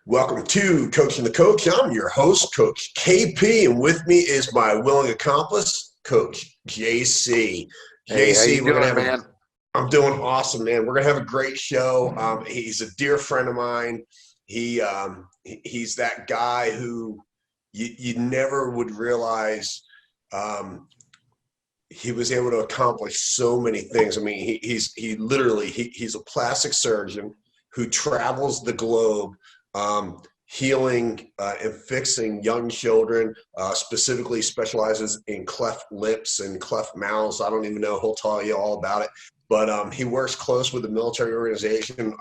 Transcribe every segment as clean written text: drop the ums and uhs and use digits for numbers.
Welcome to Coaching the Coach. I'm your host, Coach KP, and with me is my willing accomplice, Coach JC. Hey, how you we're doing, gonna have man? I'm doing awesome, man. We're gonna have a great show. He's a dear friend of mine. He's that guy who you never would realize he was able to accomplish so many things. I mean, he's a plastic surgeon who travels the globe, healing and fixing young children, specifically specializes in cleft lips and cleft mouths. I don't even know. He'll tell you all about it. But he works close with a military organization,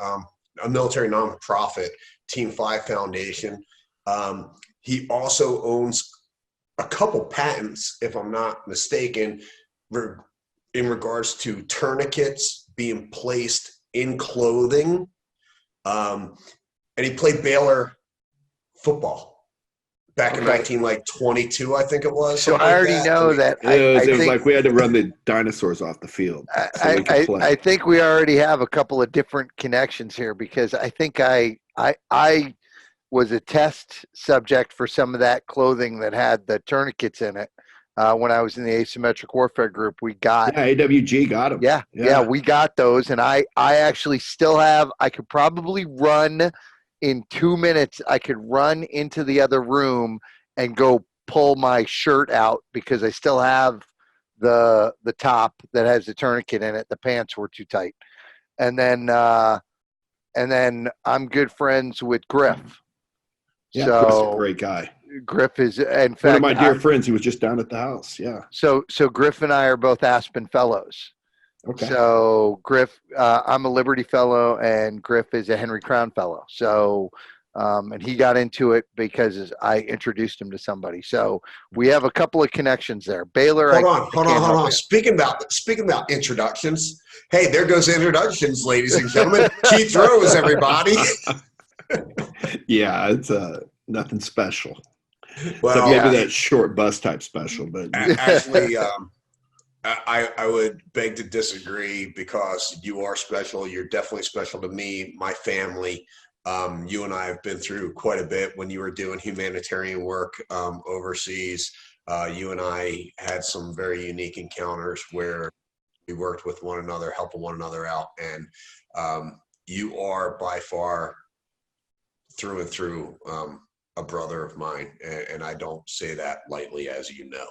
a military nonprofit, Team 5 Foundation. He also owns a couple patents, if I'm not mistaken, in regards to tourniquets being placed in clothing. And he played Baylor football back in 1922, I think it was. So I already know that. It was like we had to run the dinosaurs off the field. I think we already have a couple of different connections here because I think I was a test subject for some of that clothing that had the tourniquets in it. When I was in the asymmetric warfare group, we got AWG got them. Yeah, we got those, and I actually still have. I could probably run in 2 minutes. I could run into the other room and go pull my shirt out because I still have the top that has the tourniquet in it. The pants were too tight, and then I'm good friends with Griff. Yeah, Griff's a great guy. Griff is, in fact, one of my dear friends. He was just down at the house. Yeah. So Griff and I are both Aspen Fellows. Okay. So Griff, I'm a Liberty Fellow, and Griff is a Henry Crown Fellow. So, and he got into it because I introduced him to somebody. So we have a couple of connections there. Baylor. Hold on. Speaking about introductions. Hey, there goes introductions, ladies and gentlemen. Keith Rose, everybody. Yeah, it's nothing special. Well, maybe that short bus type special, but actually, I would beg to disagree because you are special. You're definitely special to me, my family. You and I have been through quite a bit when you were doing humanitarian work overseas. You and I had some very unique encounters where we worked with one another, helping one another out, and you are by far through and through a brother of mine, and I don't say that lightly, as you know.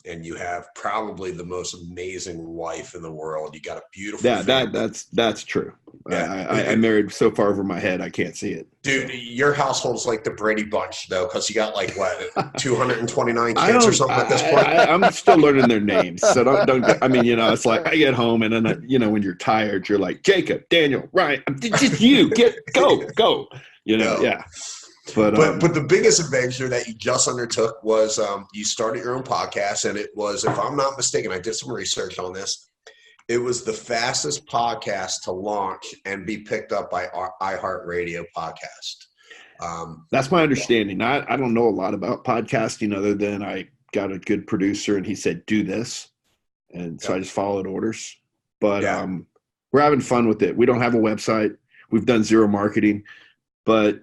And you have probably the most amazing wife in the world. You got a beautiful family. That's true. Yeah. I married so far over my head I can't see it. Dude, your household's like the Brady Bunch, though, because you got like what 229 kids or something at this point. I'm still learning their names, so don't. I mean, it's like I get home and then when you're tired, you're like Jacob, Daniel, Ryan. Just you go. Yeah. But the biggest adventure that you just undertook was you started your own podcast, and it was, if I'm not mistaken, I did some research on this. It was the fastest podcast to launch and be picked up by our iHeart Radio podcast. That's my understanding. I don't know a lot about podcasting other than I got a good producer and he said, do this. And so I just followed orders. But we're having fun with it. We don't have a website. We've done zero marketing. But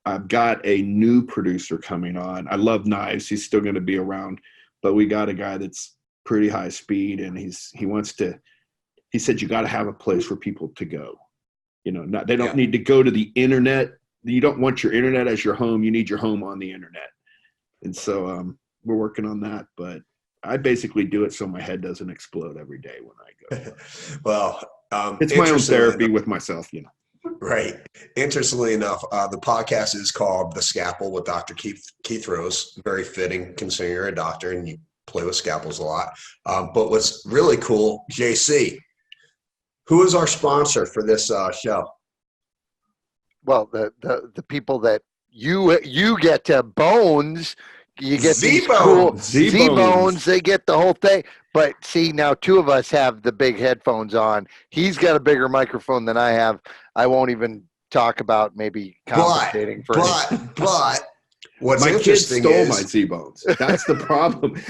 I've got a new producer coming on. I love Knives. He's still going to be around. But we got a guy that's pretty high speed, and he said you got to have a place for people to go. They don't need to go to the internet. You don't want your internet as your home. You need your home on the internet. And so we're working on that, but I basically do it so my head doesn't explode every day when I go. Well, it's my own therapy with myself, Right. Interestingly enough, the podcast is called The Scalpel with Dr. Keith Rose. Very fitting considering you're a doctor and you play with scalpels a lot. But what's really cool, JC, who is our sponsor for this show? Well, the people that you get to Bones, you get these cool Z-Bones. They get the whole thing. But see, now two of us have the big headphones on. He's got a bigger microphone than I have. I won't even talk about maybe compensating for it. But what's my kids stole my Z-Bones. That's the problem.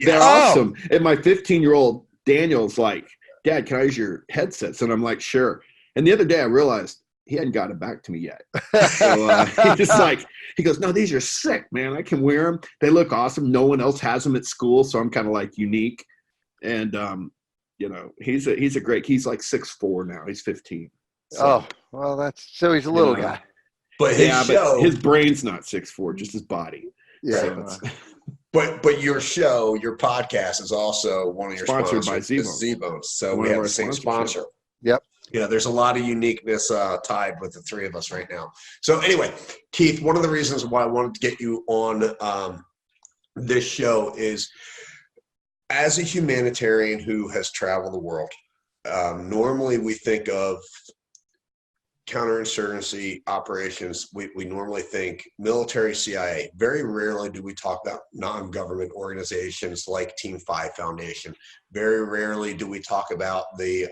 They're awesome. And my 15-year-old Daniel's like, Dad, can I use your headsets? And I'm like, sure. And the other day I realized he hadn't gotten it back to me yet. So he goes, no, these are sick, man. I can wear them. They look awesome. No one else has them at school. So I'm kind of like unique. And, he's a great, he's like 6'4" now. He's 15. So, he's a little guy. But his brain's not 6'4", just his body. Yeah. So but your show, your podcast is also one of your sponsored by Z-Bones. So we have the same sponsor. Yep. There's a lot of uniqueness tied with the three of us right now. So anyway, Keith, one of the reasons why I wanted to get you on this show is, as a humanitarian who has traveled the world, normally we think of counterinsurgency operations. We normally think military, CIA. Very rarely do we talk about non-government organizations like Team 5 Foundation. Very rarely do we talk about the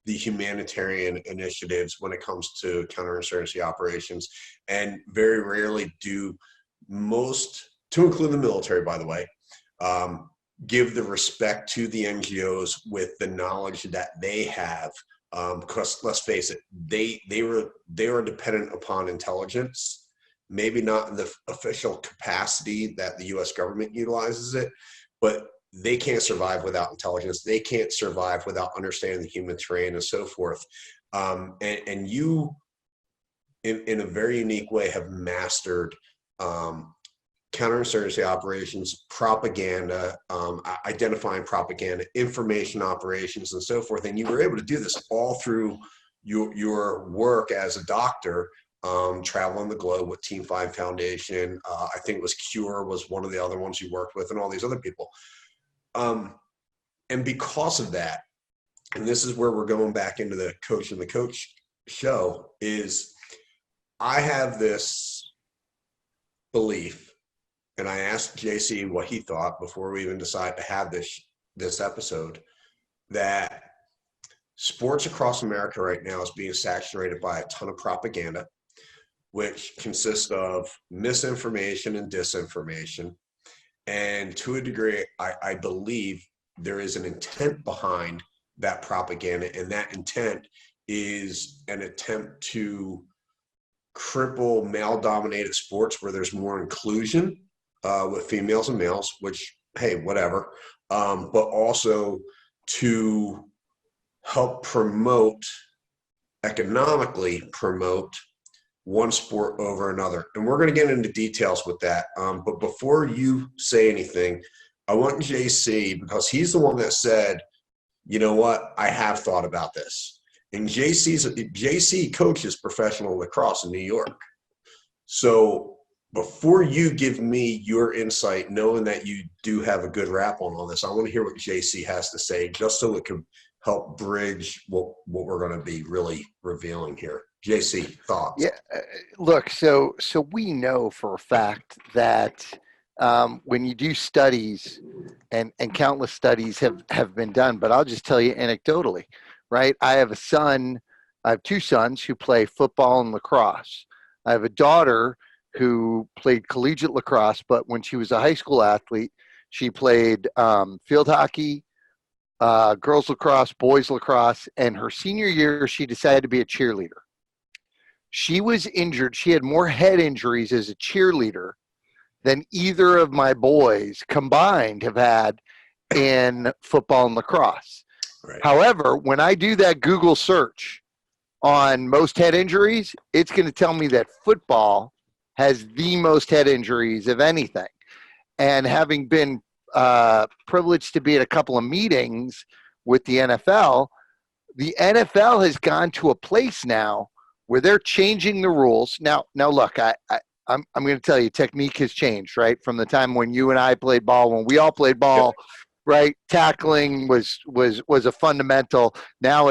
humanitarian initiatives when it comes to counterinsurgency operations, and very rarely do most, to include the military, by the way, give the respect to the NGOs with the knowledge that they have. Because let's face it, they were dependent upon intelligence, maybe not in the official capacity that the U.S. government utilizes it, but they can't survive without intelligence. They can't survive without understanding the human terrain and so forth. And you, in a very unique way, have mastered counterinsurgency operations, propaganda, identifying propaganda, information operations, and so forth. And you were able to do this all through your work as a doctor, traveling the globe with Team 5 Foundation. I think it was Cure was one of the other ones you worked with, and all these other people. And because of that, and this is where we're going back into the coach and the coach show, is I have this belief. And I asked JC what he thought before we even decided to have this episode, that sports across America right now is being saturated by a ton of propaganda, which consists of misinformation and disinformation. And to a degree, I believe there is an intent behind that propaganda, and that intent is an attempt to cripple male-dominated sports where there's more inclusion with females and males, which, hey, whatever, but also to help economically promote one sport over another. And we're going to get into details with that. But before you say anything, I want JC, because he's the one that said, you know what, I have thought about this. And JC coaches professional lacrosse in New York. So before you give me your insight, knowing that you do have a good rap on all this, I want to hear what JC has to say, just so it can help bridge what we're going to be really revealing here. JC, thoughts? Yeah, look, so we know for a fact that when you do studies, and countless studies have been done, but I'll just tell you anecdotally, right? I have two sons who play football and lacrosse. I have a daughter who played collegiate lacrosse, but when she was a high school athlete, she played field hockey, girls lacrosse, boys lacrosse, and her senior year, she decided to be a cheerleader. She was injured. She had more head injuries as a cheerleader than either of my boys combined have had in football and lacrosse. Right. However, when I do that Google search on most head injuries, it's going to tell me that football has the most head injuries of anything. And having been privileged to be at a couple of meetings with the NFL has gone to a place now where they're changing the rules. Now look, I'm going to tell you, technique has changed, right? From the time when you and I played ball, when we all played ball, right? Tackling was a fundamental. Now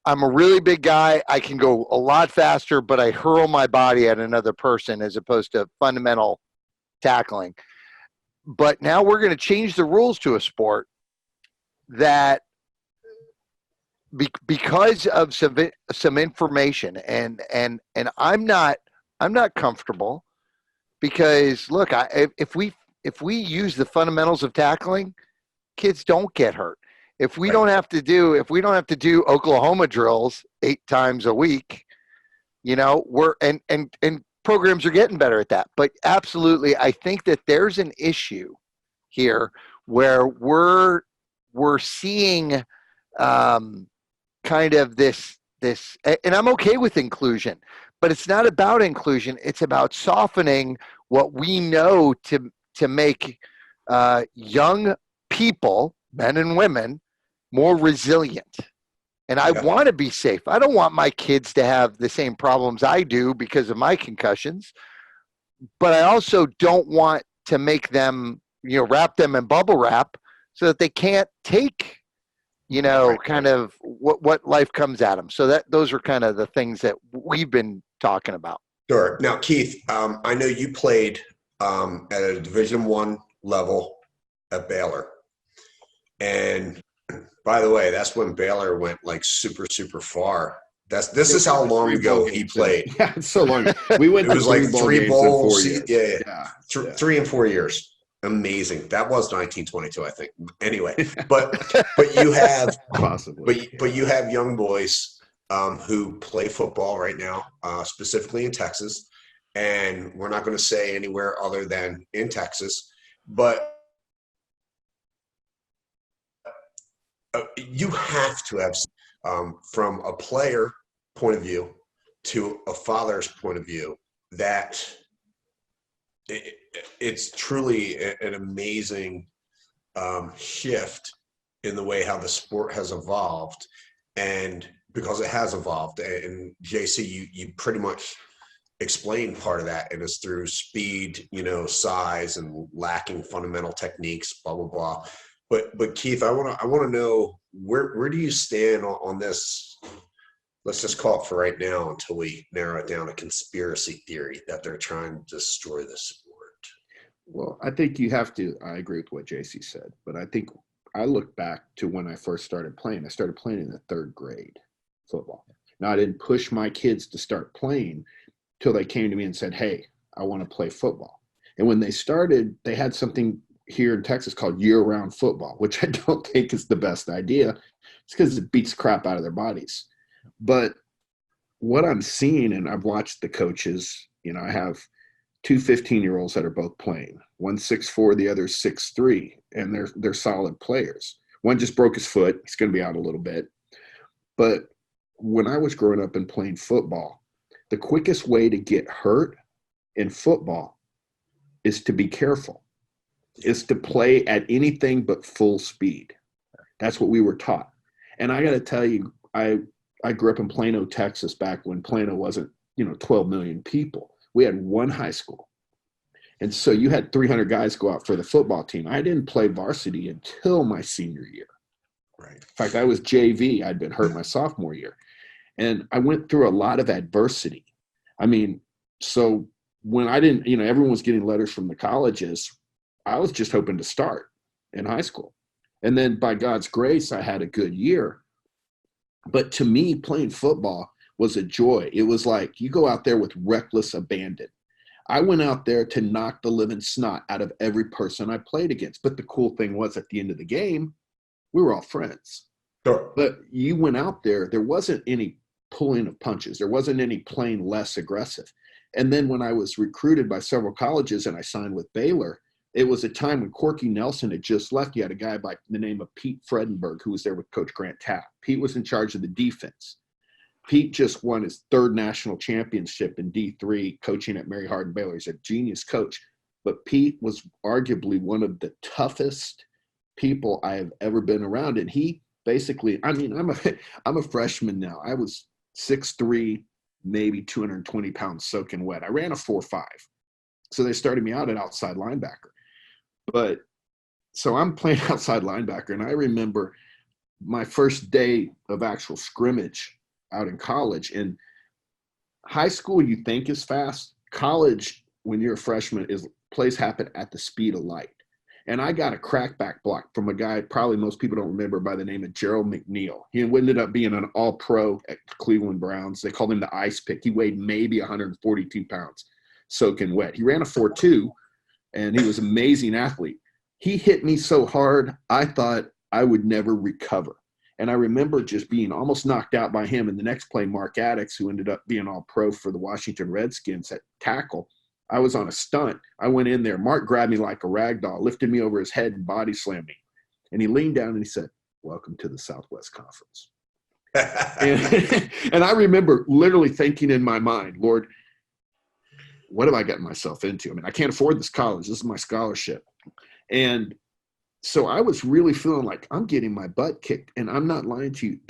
I'm a really big guy. I can go a lot faster, but I hurl my body at another person as opposed to fundamental tackling. But now we're going to change the rules to a sport that, because of some information, and I'm not comfortable, because look, if we use the fundamentals of tackling, kids don't get hurt. If we don't have to do Oklahoma drills 8 times a week, and programs are getting better at that. But absolutely, I think that there's an issue here where we're seeing kind of this, and I'm okay with inclusion, but it's not about inclusion. It's about softening what we know to make young people, men and women, more resilient. And I want to be safe. I don't want my kids to have the same problems I do because of my concussions, but I also don't want to make them, wrap them in bubble wrap so that they can't take, kind of what life comes at them. So those are kind of the things that we've been talking about. Sure. Now, Keith, I know you played at a Division I level at Baylor. And by the way, that's when Baylor went like super, super far. This is how long ago he played. Yeah, it's so long. We went. It was like 3 bowls. 4 years. Yeah. 3 and 4 years. Amazing. That was 1922, I think. Anyway, but you have possibly, but you have young boys who play football right now, specifically in Texas, and we're not going to say anywhere other than in Texas, but you have to have, from a player point of view to a father's point of view, that it's truly an amazing shift in the way how the sport has evolved. And because it has evolved, and JC, you pretty much explained part of that, and it's through speed, size, and lacking fundamental techniques, blah, blah, blah. But Keith, I want to know, where do you stand on this? Let's just call it for right now until we narrow it down, a conspiracy theory that they're trying to destroy the sport. Well, I think you have to. I agree with what JC said, but I think I look back to when I first started playing. I started playing in the 3rd grade football. Now, I didn't push my kids to start playing till they came to me and said, "Hey, I want to play football." And when they started, they had something here in Texas called year-round football, which I don't think is the best idea. It's because it beats crap out of their bodies. But what I'm seeing, and I've watched the coaches, I have 2 15-year-olds that are both playing. One's 6'4", the other's 6'3", and they're solid players. One just broke his foot. He's going to be out a little bit. But when I was growing up and playing football, the quickest way to get hurt in football is to be careful, is to play at anything but full speed. That's what we were taught. And I got to tell you, I grew up in Plano, Texas, back when Plano wasn't, 12 million people. We had one high school. And so you had 300 guys go out for the football team. I didn't play varsity until my senior year. Right. In fact, I was JV. I'd been hurt my sophomore year. And I went through a lot of adversity. I mean, so when I didn't, everyone was getting letters from the colleges, I was just hoping to start in high school. And then by God's grace, I had a good year. But to me, playing football was a joy. It was like you go out there with reckless abandon. I went out there to knock the living snot out of every person I played against. But the cool thing was, at the end of the game, we were all friends. Sure. But you went out there wasn't any pulling of punches. There wasn't any playing less aggressive. And then when I was recruited by several colleges and I signed with Baylor, it was a time when Corky Nelson had just left. You had a guy by the name of Pete Fredenberg, who was there with Coach Grant Tapp. Pete was in charge of the defense. Pete just won his 3rd national championship in D3, coaching at Mary Hardin Baylor. He's a genius coach. But Pete was arguably one of the toughest people I have ever been around. And he basically, I'm a freshman now. I was 6'3", maybe 220 pounds soaking wet. I ran a 4.5. So they started me out at outside linebacker. But so I'm playing outside linebacker, and I remember my first day of actual scrimmage out in college. And high school, you think is fast. College, when you're a freshman, plays happen at the speed of light. And I got a crackback block from a guy probably most people don't remember by the name of Gerald McNeil. He ended up being an all-pro at Cleveland Browns. They called him the ice pick. He weighed maybe 142 pounds, soaking wet. He ran a 4.2, and he was an amazing athlete. He hit me so hard, I thought I would never recover. And I remember just being almost knocked out by him. And the next play, Mark Addix, who ended up being all pro for the Washington Redskins at tackle, I was on a stunt. I went in there. Mark grabbed me like a rag doll, lifted me over his head and body slammed me. And he leaned down and he said, "Welcome to the Southwest Conference." and I remember literally thinking in my mind, Lord, what have I gotten myself into? I mean, I can't afford this college. This is my scholarship. And so I was really feeling like I'm getting my butt kicked. And I'm not lying to you.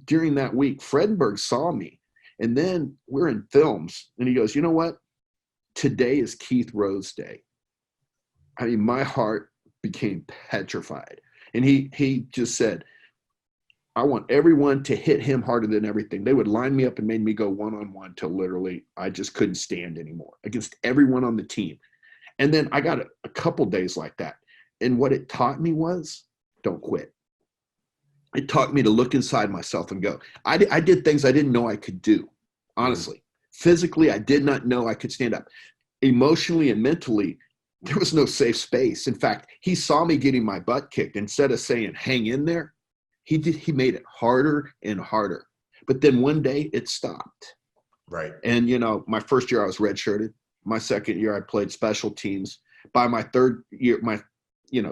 During that week, Fredenberg saw me. And then we're in films. And he goes, "You know what? Today is Keith Rose Day." I mean, my heart became petrified. And he just said, "I want everyone to hit him harder than everything." They would line me up and made me go one-on-one till literally I just couldn't stand anymore against everyone on the team. And then I got a couple days like that. And what it taught me was, don't quit. It taught me to look inside myself and go. I did things I didn't know I could do, honestly. Physically, I did not know I could stand up. Emotionally and mentally, there was no safe space. In fact, he saw me getting my butt kicked. Instead of saying, "Hang in there," he made it harder and harder. But then one day it stopped. Right. And, my first year I was redshirted. My second year I played special teams. By my third year,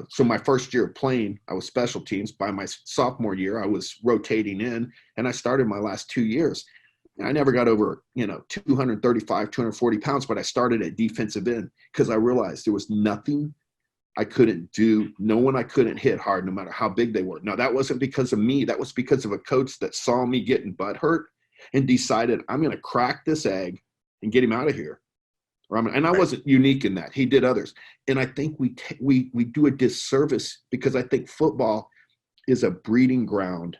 so my first year of playing, I was special teams. By my sophomore year, I was rotating in, and I started my last 2 years. I never got over, 235, 240 pounds, but I started at defensive end because I realized there was nothing I couldn't do, no one I couldn't hit hard, no matter how big they were. Now, that wasn't because of me. That was because of a coach that saw me getting butt hurt and decided, I'm going to crack this egg and get him out of here. And I wasn't unique in that. He did others. And I think we do a disservice because I think football is a breeding ground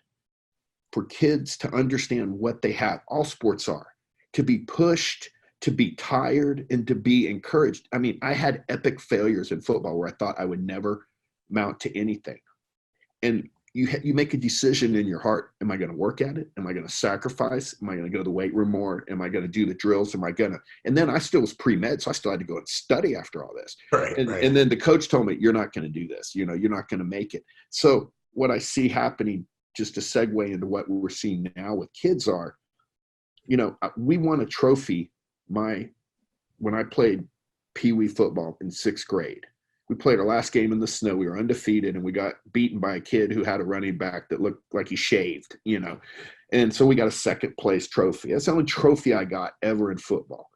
for kids to understand what they have. All sports are. To be pushed, to be tired, and to be encouraged. I mean, I had epic failures in football where I thought I would never mount to anything. And you make a decision in your heart. Am I going to work at it? Am I going to sacrifice? Am I going to go to the weight room more? Am I going to do the drills? Am I going to? And then I still was pre-med, so I still had to go and study after all this. Right. And then the coach told me, "You're not going to do this. You're not going to make it." So what I see happening, just to segue into what we're seeing now with kids are, we won a trophy. When I played Pee Wee football in 6th grade, we played our last game in the snow. We were undefeated, and we got beaten by a kid who had a running back that looked like he shaved, And so we got a 2nd place trophy. That's the only trophy I got ever in football.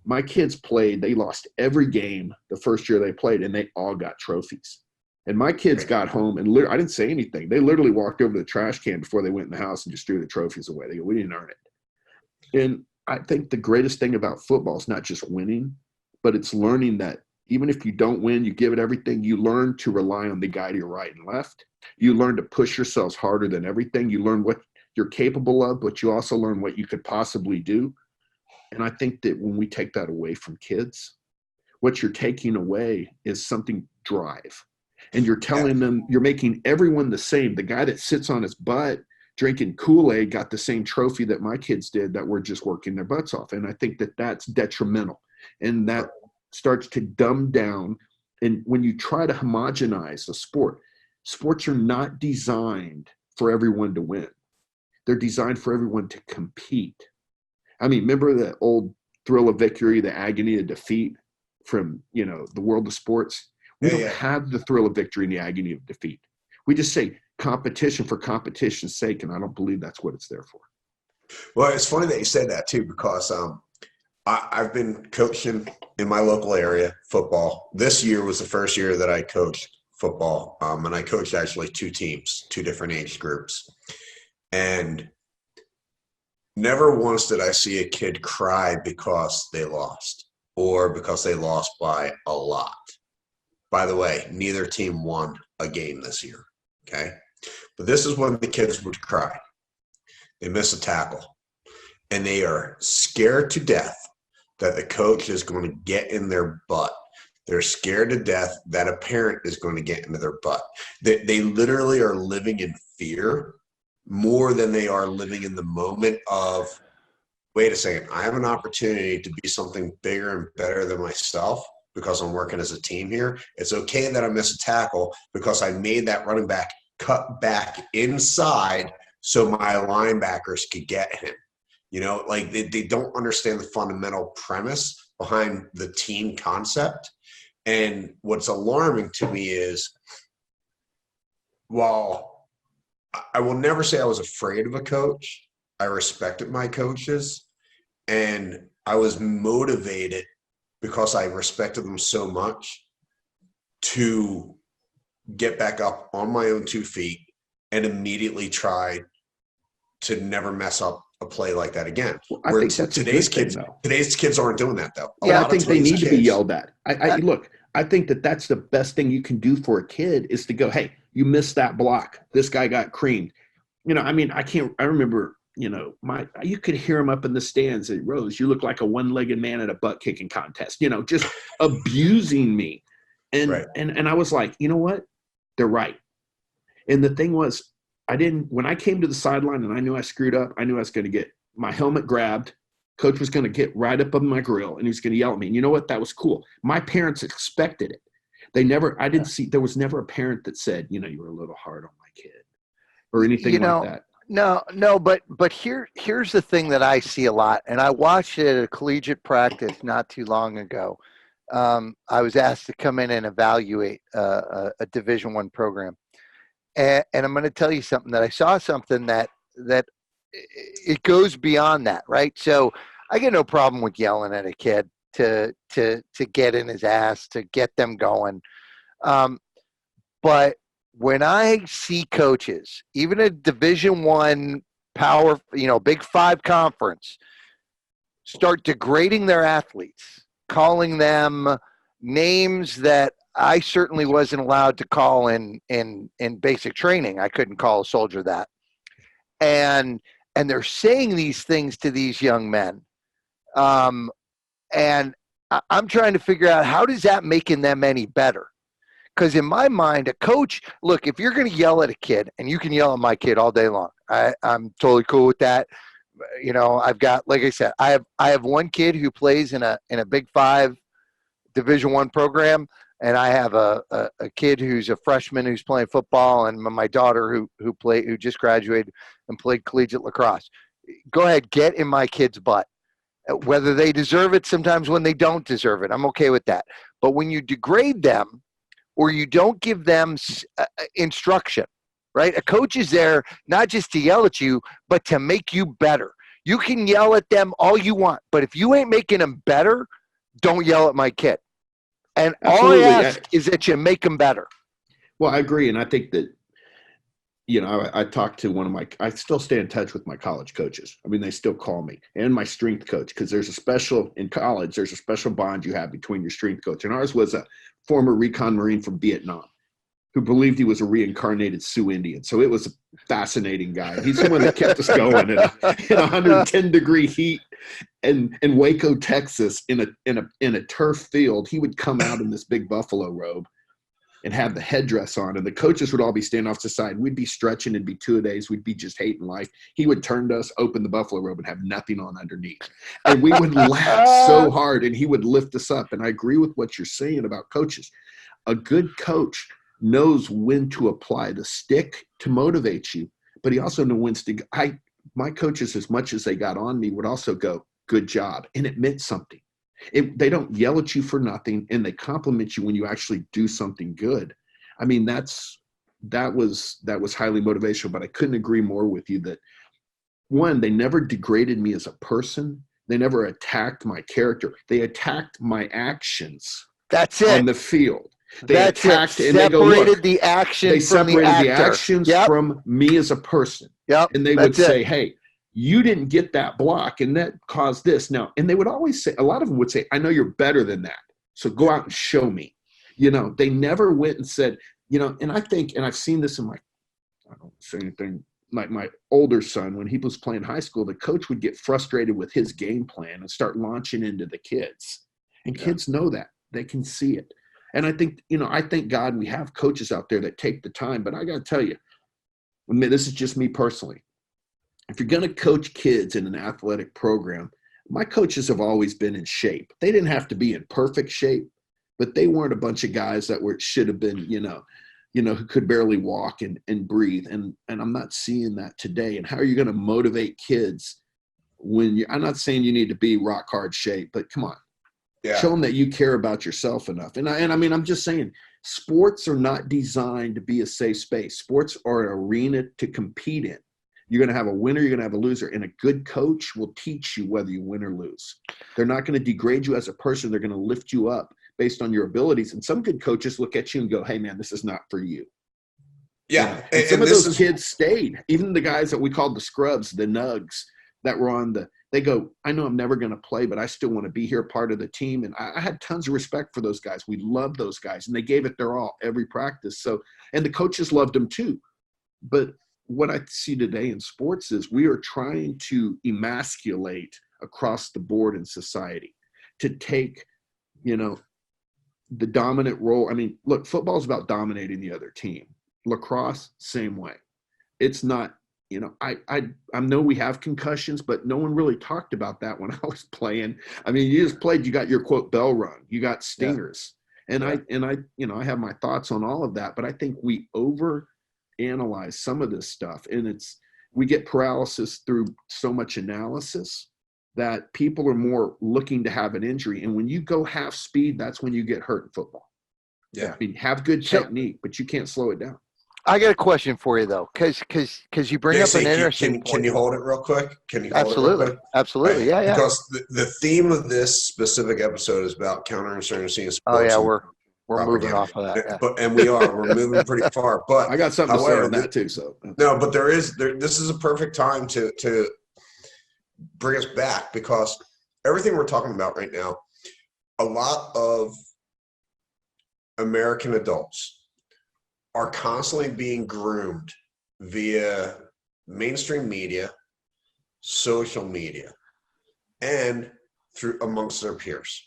My kids played. They lost every game the first year they played, and they all got trophies. And my kids got home, and I didn't say anything. They literally walked over to the trash can before they went in the house and just threw the trophies away. They go, "We didn't earn it." And I think the greatest thing about football is not just winning, but it's learning that even if you don't win, you give it everything. You learn to rely on the guy to your right and left. You learn to push yourselves harder than everything. You learn what you're capable of, but you also learn what you could possibly do. And I think that when we take that away from kids, what you're taking away is something drive. And you're telling them, you're making everyone the same. The guy that sits on his butt drinking Kool-Aid got the same trophy that my kids did that were just working their butts off. And I think that that's detrimental. And that starts to dumb down. And when you try to homogenize a sport, sports are not designed for everyone to win. They're designed for everyone to compete. I mean, remember the old thrill of victory, the agony of defeat from, the world of sports? We don't have the thrill of victory and the agony of defeat. We just say competition for competition's sake, and I don't believe that's what it's there for. Well, it's funny that you said that too, because I've been coaching in my local area football. This year was the first year that I coached football, and I coached actually 2 teams, 2 different age groups. And never once did I see a kid cry because they lost or because they lost by a lot. By the way, neither team won a game this year, okay? But this is when the kids would cry. They miss a tackle, and they are scared to death that the coach is going to get in their butt. They're scared to death that a parent is going to get into their butt. They literally are living in fear more than they are living in the moment of, wait a second, I have an opportunity to be something bigger and better than myself because I'm working as a team here. It's okay that I miss a tackle because I made that running back cut back inside so my linebackers could get him. You know, like they don't understand the fundamental premise behind the team concept. And what's alarming to me is, while I will never say I was afraid of a coach, I respected my coaches, and I was motivated because I respected them so much to get back up on my own 2 feet and immediately try to never mess up a play like that again. Well, I think that's today's kids aren't doing that though. I think they need to be yelled at. Look, I think that's the best thing you can do for a kid is to go, hey, you missed that block. This guy got creamed. You know, I mean, I remember, you know, you could hear him up in the stands at Rose. You look like a one-legged man at a butt kicking contest, you know, just abusing me. And, right. and I was like, you know what? They're right. And the thing was, when I came to the sideline and I knew I screwed up, I knew I was going to get my helmet grabbed. Coach was going to get right up on my grill and he was going to yell at me. And you know what? That was cool. My parents expected it. There was never a parent that said, you know, you were a little hard on my kid or anything like that. No, but here's the thing that I see a lot, and I watched it at a collegiate practice not too long ago. I was asked to come in and evaluate a Division I program, and I'm going to tell you something that I saw something that it goes beyond that, right? So I get no problem with yelling at a kid to get in his ass, to get them going, but when I see coaches, even a Division I power, Big 5 conference, start degrading their athletes, calling them names that I certainly wasn't allowed to call in basic training. I couldn't call a soldier that. And they're saying these things to these young men. And I'm trying to figure out, how does that making them any better? Because in my mind, a coach, look, if you're going to yell at a kid, and you can yell at my kid all day long, I'm totally cool with that. You know, I've got, like I said, I have one kid who plays in a Big 5 Division I program, and I have a kid who's a freshman who's playing football, and my daughter who just graduated and played collegiate lacrosse. Go ahead, get in my kid's butt. Whether they deserve it, sometimes when they don't deserve it, I'm okay with that. But when you degrade them, or you don't give them instruction, right? A coach is there not just to yell at you, but to make you better. You can yell at them all you want, but if you ain't making them better, don't yell at my kid. And Absolutely. All I ask is that you make them better. Well, I agree. And I think that, I talked to I still stay in touch with my college coaches. I mean, they still call me, and my strength coach, because in college, there's a special bond you have between your strength coach. And ours was a former recon Marine from Vietnam who believed he was a reincarnated Sioux Indian. So it was a fascinating guy. He's the one that kept us going in 110-degree heat in Waco, Texas, in a turf field. He would come out in this big buffalo robe and have the headdress on, and the coaches would all be standing off to the side. We'd be stretching. It'd be 2 days. We'd be just hating life. He would turn to us, open the buffalo robe, and have nothing on underneath. And we would laugh so hard, and he would lift us up. And I agree with what you're saying about coaches. A good coach knows when to apply the stick to motivate you, but he also knows when to – my coaches, as much as they got on me, would also go, good job, and it meant something. They don't yell at you for nothing, and they compliment you when you actually do something good. I mean, that was highly motivational, but I couldn't agree more with you that, one, they never degraded me as a person. They never attacked my character. They attacked my actions. That's it. On the field. They That's attacked it. And they go, look, the action they from separated the the actions from me as a person. Yep. And they would say, hey, you didn't get that block, and that caused this. Now, and they would always say, a lot of them would say, I know you're better than that, so go out and show me. They never went and said, and I think, and I've seen this in I don't say anything, like my older son, when he was playing high school, the coach would get frustrated with his game plan and start launching into the kids. And kids know that. They can see it. And I think, I thank God we have coaches out there that take the time, but I got to tell you, this is just me personally. If you're going to coach kids in an athletic program, my coaches have always been in shape. They didn't have to be in perfect shape, but they weren't a bunch of guys that should have been, who could barely walk and breathe. And I'm not seeing that today. And how are you going to motivate kids when I'm not saying you need to be rock hard shape, but come on, show them that you care about yourself enough. And I mean, I'm just saying, sports are not designed to be a safe space. Sports are an arena to compete in. You're going to have a winner, you're going to have a loser, and a good coach will teach you whether you win or lose. They're not going to degrade you as a person. They're going to lift you up based on your abilities. And some good coaches look at you and go, hey, man, this is not for you. Yeah. And some of those kids stayed. Even the guys that we called the scrubs, the nugs that were on they go, I know I'm never going to play, but I still want to be here, part of the team. And I had tons of respect for those guys. We loved those guys, and they gave it their all every practice. So, and the coaches loved them too. But what I see today in sports is we are trying to emasculate across the board in society to take, the dominant role. I mean, look, football is about dominating the other team. Lacrosse, same way. It's not, I know we have concussions, but no one really talked about that when I was playing. I mean, you just played, you got your quote bell rung, you got stingers. And I have my thoughts on all of that, but I think we overanalyze some of this stuff, and we get paralysis through so much analysis that people are more looking to have an injury. And when you go half speed, that's when you get hurt in football. Yeah. I mean, have good technique, but you can't slow it down. I got a question for you though, because you bring up an interesting point. Can you hold it real quick? Can you hold Absolutely. it real quick? Absolutely. Right. Yeah. Because the theme of this specific episode is about counterinsurgency and sports. Oh yeah, we're moving off of that. Yeah. We're moving pretty far. But I got something to say on that too. So no, but this is a perfect time to bring us back, because everything we're talking about right now, a lot of American adults are constantly being groomed via mainstream media, social media, and through amongst their peers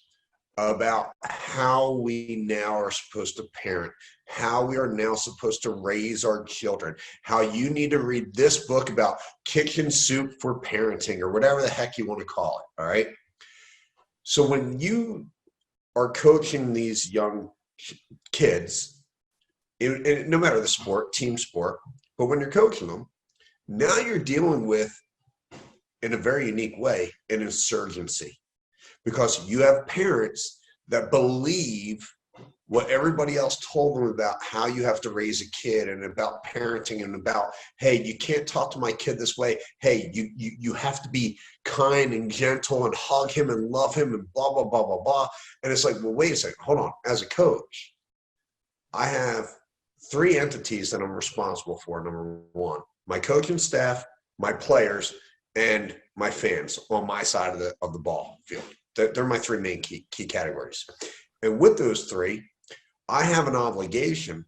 about how we now are supposed to parent, how we are now supposed to raise our children, how you need to read this book about kitchen soup for parenting, or whatever the heck you want to call it. All right. So when you are coaching these young kids, no matter the sport, team sport, but when you're coaching them, now you're dealing with, in a very unique way, an insurgency, because you have parents that believe what everybody else told them about how you have to raise a kid, and about parenting, and about, hey, you can't talk to my kid this way. Hey, you have to be kind and gentle and hug him and love him and blah, blah, blah, blah, blah. And it's like, well, wait a second, hold on. As a coach, I have 3 entities that I'm responsible for. Number 1, my coaching staff, my players, and my fans on my side of the ball field. They're my 3 main key categories. And with those 3, I have an obligation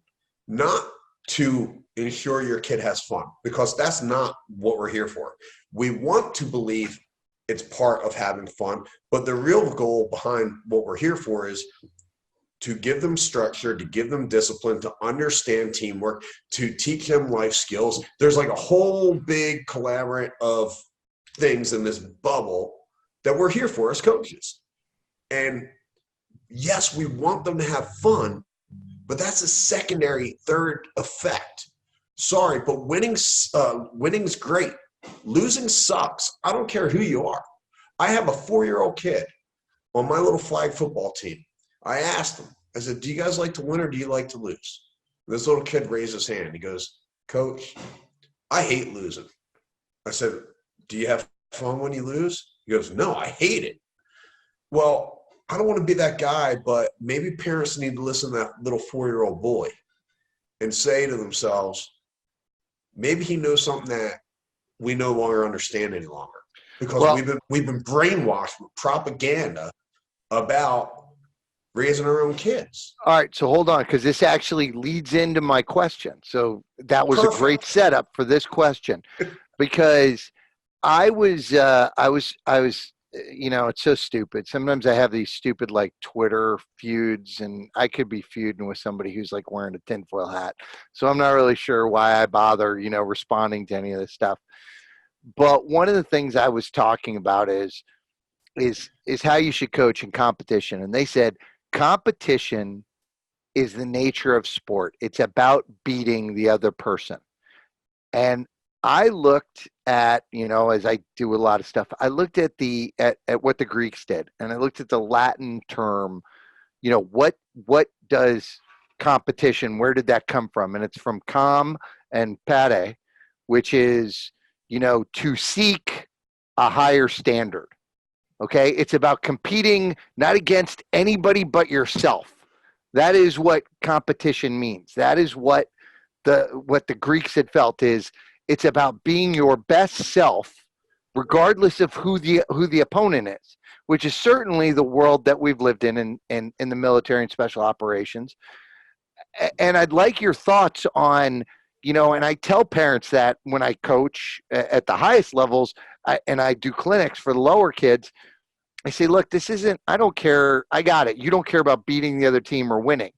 not to ensure your kid has fun, because that's not what we're here for. We want to believe it's part of having fun, but the real goal behind what we're here for is to give them structure, to give them discipline, to understand teamwork, to teach them life skills. There's like a whole big collaborate of things in this bubble that we're here for as coaches. And yes, we want them to have fun, but that's a secondary, third effect. Sorry, but winning's great. Losing sucks. I don't care who you are. I have a 4-year-old kid on my little flag football team. I asked him, I said, do you guys like to win or do you like to lose? And this little kid raised his hand. He goes, Coach, I hate losing. I said, do you have fun when you lose? He goes, no, I hate it. Well, I don't want to be that guy, but maybe parents need to listen to that little 4-year-old boy and say to themselves, maybe he knows something that we no longer understand any longer, because we've been brainwashed with propaganda about raising our own kids. All right, so hold on, because this actually leads into my question. So that was Perfect. A great setup for this question, because I was, it's so stupid. Sometimes I have these stupid like Twitter feuds, and I could be feuding with somebody who's like wearing a tinfoil hat. So I'm not really sure why I bother, responding to any of this stuff. But one of the things I was talking about is how you should coach in competition. And they said competition is the nature of sport. It's about beating the other person. And I looked at, as I do a lot of stuff, I looked at at what the Greeks did, and I looked at the Latin term, what does competition, where did that come from? And it's from com and pate, which is, to seek a higher standard. Okay. It's about competing not against anybody but yourself. That is what competition means. That is what the Greeks had felt is it's about being your best self, regardless of who the opponent is, which is certainly the world that we've lived in the military and special operations. And I'd like your thoughts on, and I tell parents that when I coach at the highest levels, and I do clinics for the lower kids, I say, look, I don't care. I got it. You don't care about beating the other team or winning,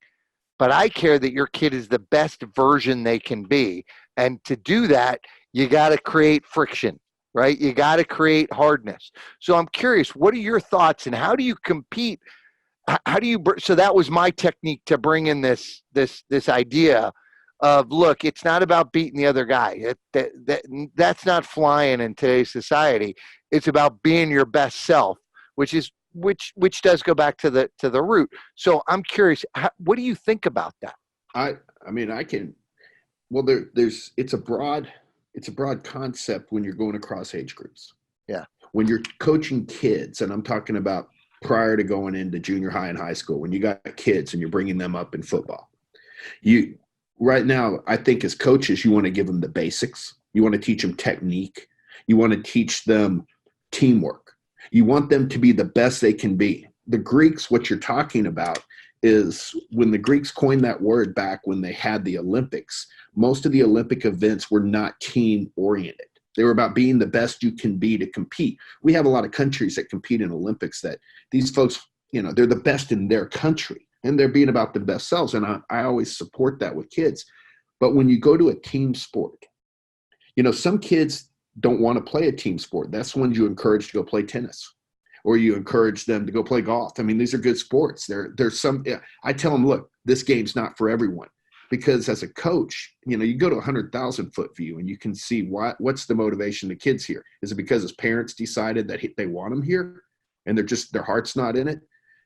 but I care that your kid is the best version they can be. And to do that, you got to create friction, right? You got to create hardness. So I'm curious, what are your thoughts and how do you compete? So that was my technique to bring in this idea of, look, it's not about beating the other guy. That's not flying in today's society. It's about being your best self, which does go back to the root. So I'm curious, what do you think about that? It's a broad concept when you're going across age groups. Yeah. When you're coaching kids, and I'm talking about prior to going into junior high and high school, when you got kids and you're bringing them up in football, right now, I think as coaches, you want to give them the basics. You want to teach them technique. You want to teach them teamwork. You want them to be the best they can be. The Greeks, what you're talking about is when the Greeks coined that word back when they had the Olympics, most of the Olympic events were not team oriented. They were about being the best you can be to compete. We have a lot of countries that compete in Olympics that these folks, they're the best in their country and they're being about the best selves. And I always support that with kids. But when you go to a team sport, some kids don't want to play a team sport. That's when you encourage to go play tennis or you encourage them to go play golf. I mean, these are good sports. I tell them, look, this game's not for everyone. Because as a coach, you go to 100,000 foot view and you can see what's the motivation of the kids here. Is it because his parents decided that they want them here and their heart's not in it?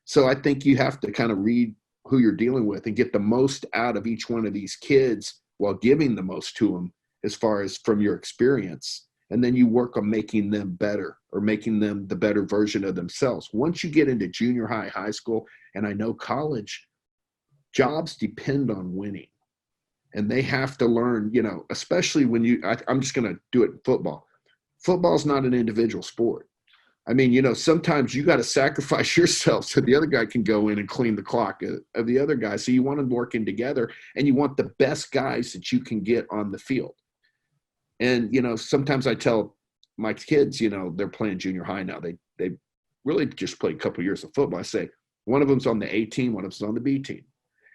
So I think you have to kind of read who you're dealing with and get the most out of each one of these kids while giving the most to them as far as from your experience. And then you work on making them better or making them the better version of themselves. Once you get into junior high, high school, and I know college, jobs depend on winning. And they have to learn, especially when I'm just going to do it in football. Football's not an individual sport. I mean, sometimes you got to sacrifice yourself so the other guy can go in and clean the clock of the other guy. So you want them working together and you want the best guys that you can get on the field. And, sometimes I tell my kids, they're playing junior high now. They really just played a couple of years of football. I say, one of them's on the A team, one of them's on the B team.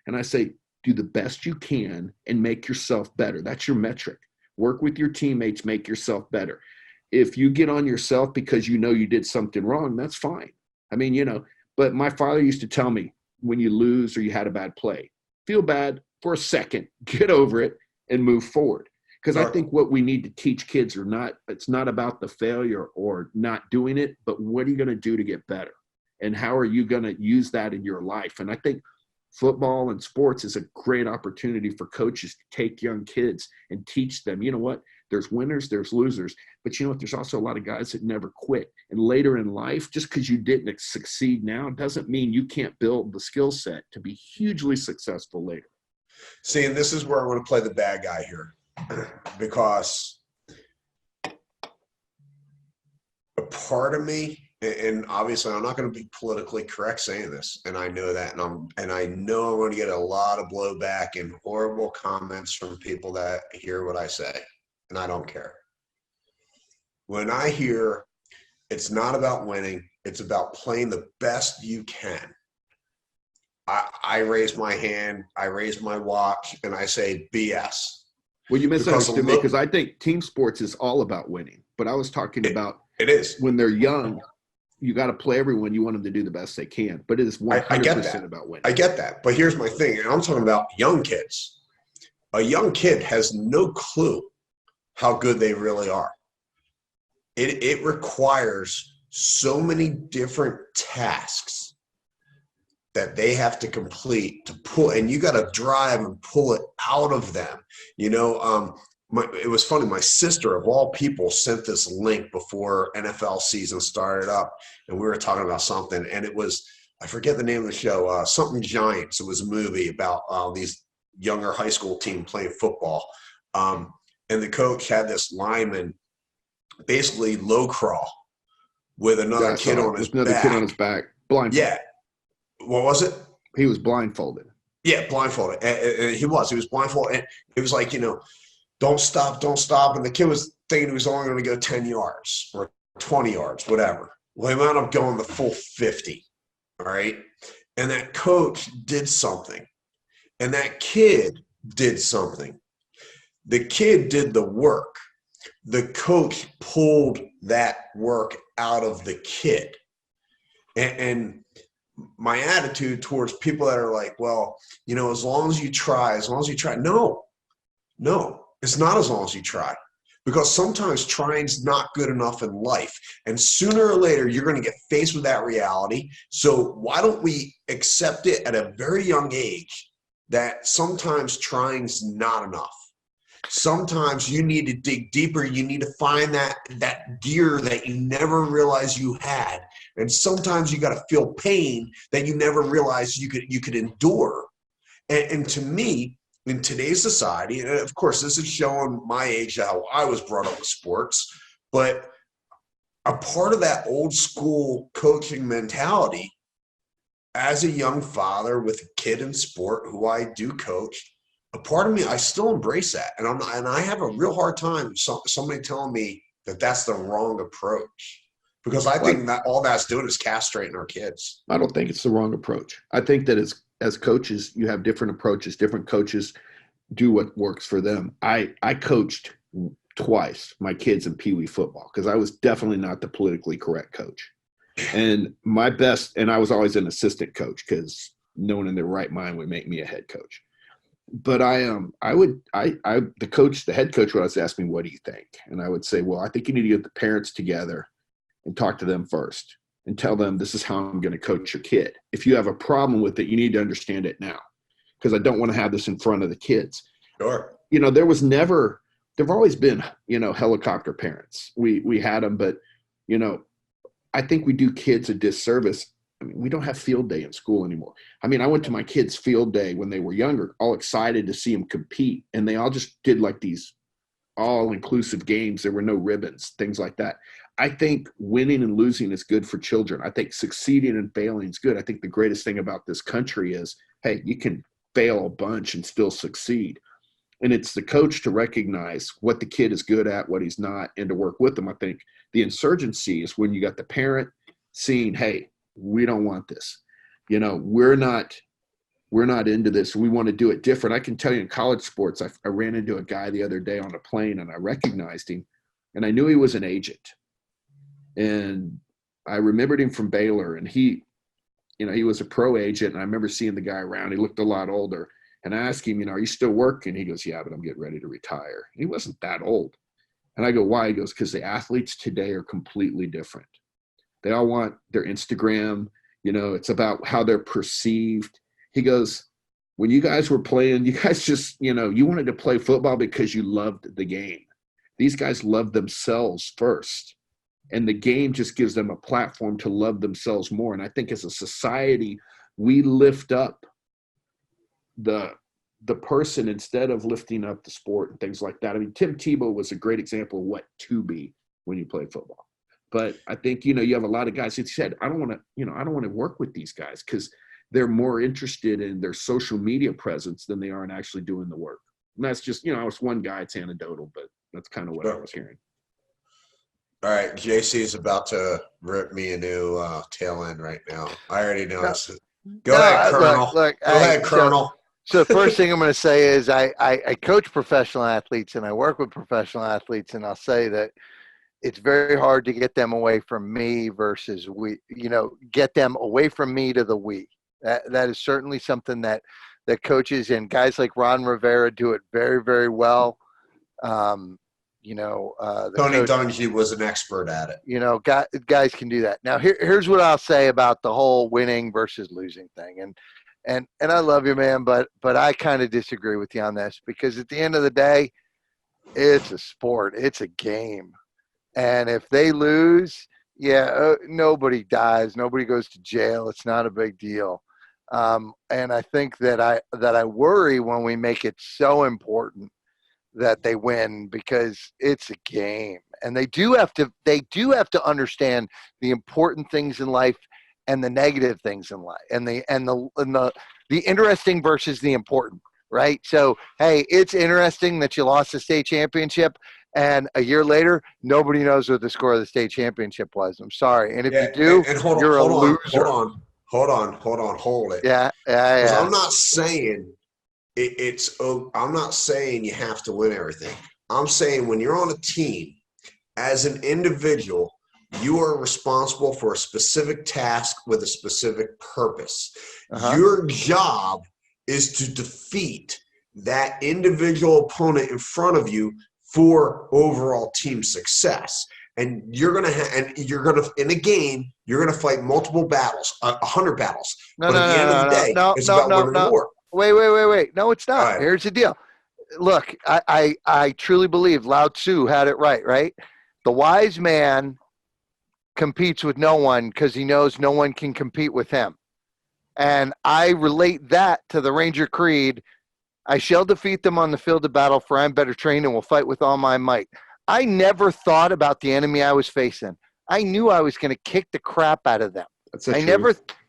And I say, do the best you can and make yourself better. That's your metric. Work with your teammates, make yourself better. If you get on yourself because you did something wrong, that's fine. I mean, but my father used to tell me when you lose or you had a bad play, feel bad for a second, get over it and move forward. Because I think what we need to teach kids it's not about the failure or not doing it, but what are you going to do to get better? And how are you going to use that in your life? And I think football and sports is a great opportunity for coaches to take young kids and teach them, what? There's winners, there's losers. But there's also a lot of guys that never quit. And later in life, just because you didn't succeed now doesn't mean you can't build the skill set to be hugely successful later. See, and this is where I'm going to play the bad guy here. Because a part of me, and obviously I'm not going to be politically correct saying this, and I know that, and I know I'm going to get a lot of blowback and horrible comments from people that hear what I say, and I don't care. When I hear it's not about winning, it's about playing the best you can, I raise my hand, I raise my watch, and I say BS. Well, you misunderstood me because I think team sports is all about winning, but I was talking about it is when they're young. you got to play everyone. You want them to do the best they can, but it is 100% about winning. I get that. But here's my thing. And I'm talking about young kids. A young kid has no clue how good they really are. It requires so many different tasks that they have to complete to pull, and you got to drive and pull it out of them. It was funny. My sister, of all people, sent this link before NFL season started up, and we were talking about something, and it was, I forget the name of the show, something Giants. It was a movie about these younger high school team playing football, and the coach had this lineman basically low crawl with another kid on his back. Blindfolded. Yeah. What was it? He was blindfolded. Yeah, blindfolded. And he was blindfolded. And it was like, don't stop. And the kid was thinking he was only going to go 10 yards or 20 yards, whatever. Well, he wound up going the full 50. All right. And that coach did something. And that kid did something. The kid did the work. The coach pulled that work out of the kid. And my attitude towards people that are like, well, as long as you try. No, it's not as long as you try. Because sometimes trying's not good enough in life. And sooner or later, you're going to get faced with that reality. So why don't we accept it at a very young age that sometimes trying's not enough? Sometimes you need to dig deeper. You need to find that gear that you never realized you had. And sometimes you got to feel pain that you never realized you could endure. And to me, in today's society, and of course, this is showing my age, how I was brought up with sports, but a part of that old school coaching mentality, as a young father with a kid in sport who I do coach, a part of me, I still embrace that. And I have a real hard time somebody telling me that that's the wrong approach, because I think that all that's doing is castrating our kids. I don't think it's the wrong approach. I think that as coaches, you have different approaches. Different coaches do what works for them. I coached twice my kids in Pee Wee football because I was definitely not the politically correct coach. And I was always an assistant coach because no one in their right mind would make me a head coach. But the head coach would always ask me, what do you think? And I would say, well, I think you need to get the parents together and talk to them first and tell them, this is how I'm going to coach your kid. If you have a problem with it, you need to understand it now, because I don't want to have this in front of the kids. Sure. There've always been, helicopter parents. We had them, but, I think we do kids a disservice. I mean, we don't have field day in school anymore. I mean, I went to my kids' field day when they were younger, all excited to see them compete. And they all just did like these all-inclusive games. There were no ribbons, things like that. I think winning and losing is good for children. I think succeeding and failing is good. I think the greatest thing about this country is, hey, you can fail a bunch and still succeed. And it's the coach to recognize what the kid is good at, what he's not, and to work with them. I think the insurgency is when you got the parent seeing, hey, we don't want this. We're not into this. We want to do it different. I can tell you in college sports, I ran into a guy the other day on a plane and I recognized him and I knew he was an agent. And I remembered him from Baylor, and he was a pro agent. And I remember seeing the guy around. He looked a lot older. And I asked him, are you still working? He goes, yeah, but I'm getting ready to retire. He wasn't that old. And I go, why? He goes, because the athletes today are completely different. They all want their Instagram. It's about how they're perceived. He goes, when you guys were playing, you guys just, you wanted to play football because you loved the game. These guys love themselves first. And the game just gives them a platform to love themselves more. And I think as a society, we lift up the person instead of lifting up the sport and things like that. I mean, Tim Tebow was a great example of what to be when you play football. But I think, you have a lot of guys that said, I don't want to work with these guys because they're more interested in their social media presence than they are in actually doing the work. And that's just, it's one guy, it's anecdotal, but that's kind of what I was hearing. All right, JC is about to rip me a new tail end right now. I already know. Go ahead, Colonel. Go ahead, Colonel. So the first thing I'm going to say is I coach professional athletes and I work with professional athletes, and I'll say that it's very hard to get them away from me versus we, get them away from me to the we. That is certainly something that coaches and guys like Ron Rivera do it very, very well. Tony Dungy was an expert at it. Guys can do that. Now, here's what I'll say about the whole winning versus losing thing. And I love you, man, but I kind of disagree with you on this, because at the end of the day, it's a sport. It's a game. And if they lose, nobody dies. Nobody goes to jail. It's not a big deal. And I think that I worry when we make it so important that they win, because it's a game, and they do have to understand the important things in life and the negative things in life, and the interesting versus the important, right? So, hey, it's interesting that you lost the state championship, and a year later, nobody knows what the score of the state championship was. I'm sorry, and if you do, you're a loser. Hold it. Yeah. Because I'm not saying I'm not saying you have to win everything. I'm saying when you're on a team, as an individual, you are responsible for a specific task with a specific purpose. Your job is to defeat that individual opponent in front of you for overall team success. And you're gonna in a game, you're gonna fight multiple battles, 100 battles. But at the end of the day, it's about winning the war. Wait. No, it's not. Right. Here's the deal. Look, I truly believe Lao Tzu had it right? The wise man competes with no one because he knows no one can compete with him. And I relate that to the Ranger Creed. I shall defeat them on the field of battle, for I am better trained and will fight with all my might. I never thought about the enemy I was facing. I knew I was going to kick the crap out of them.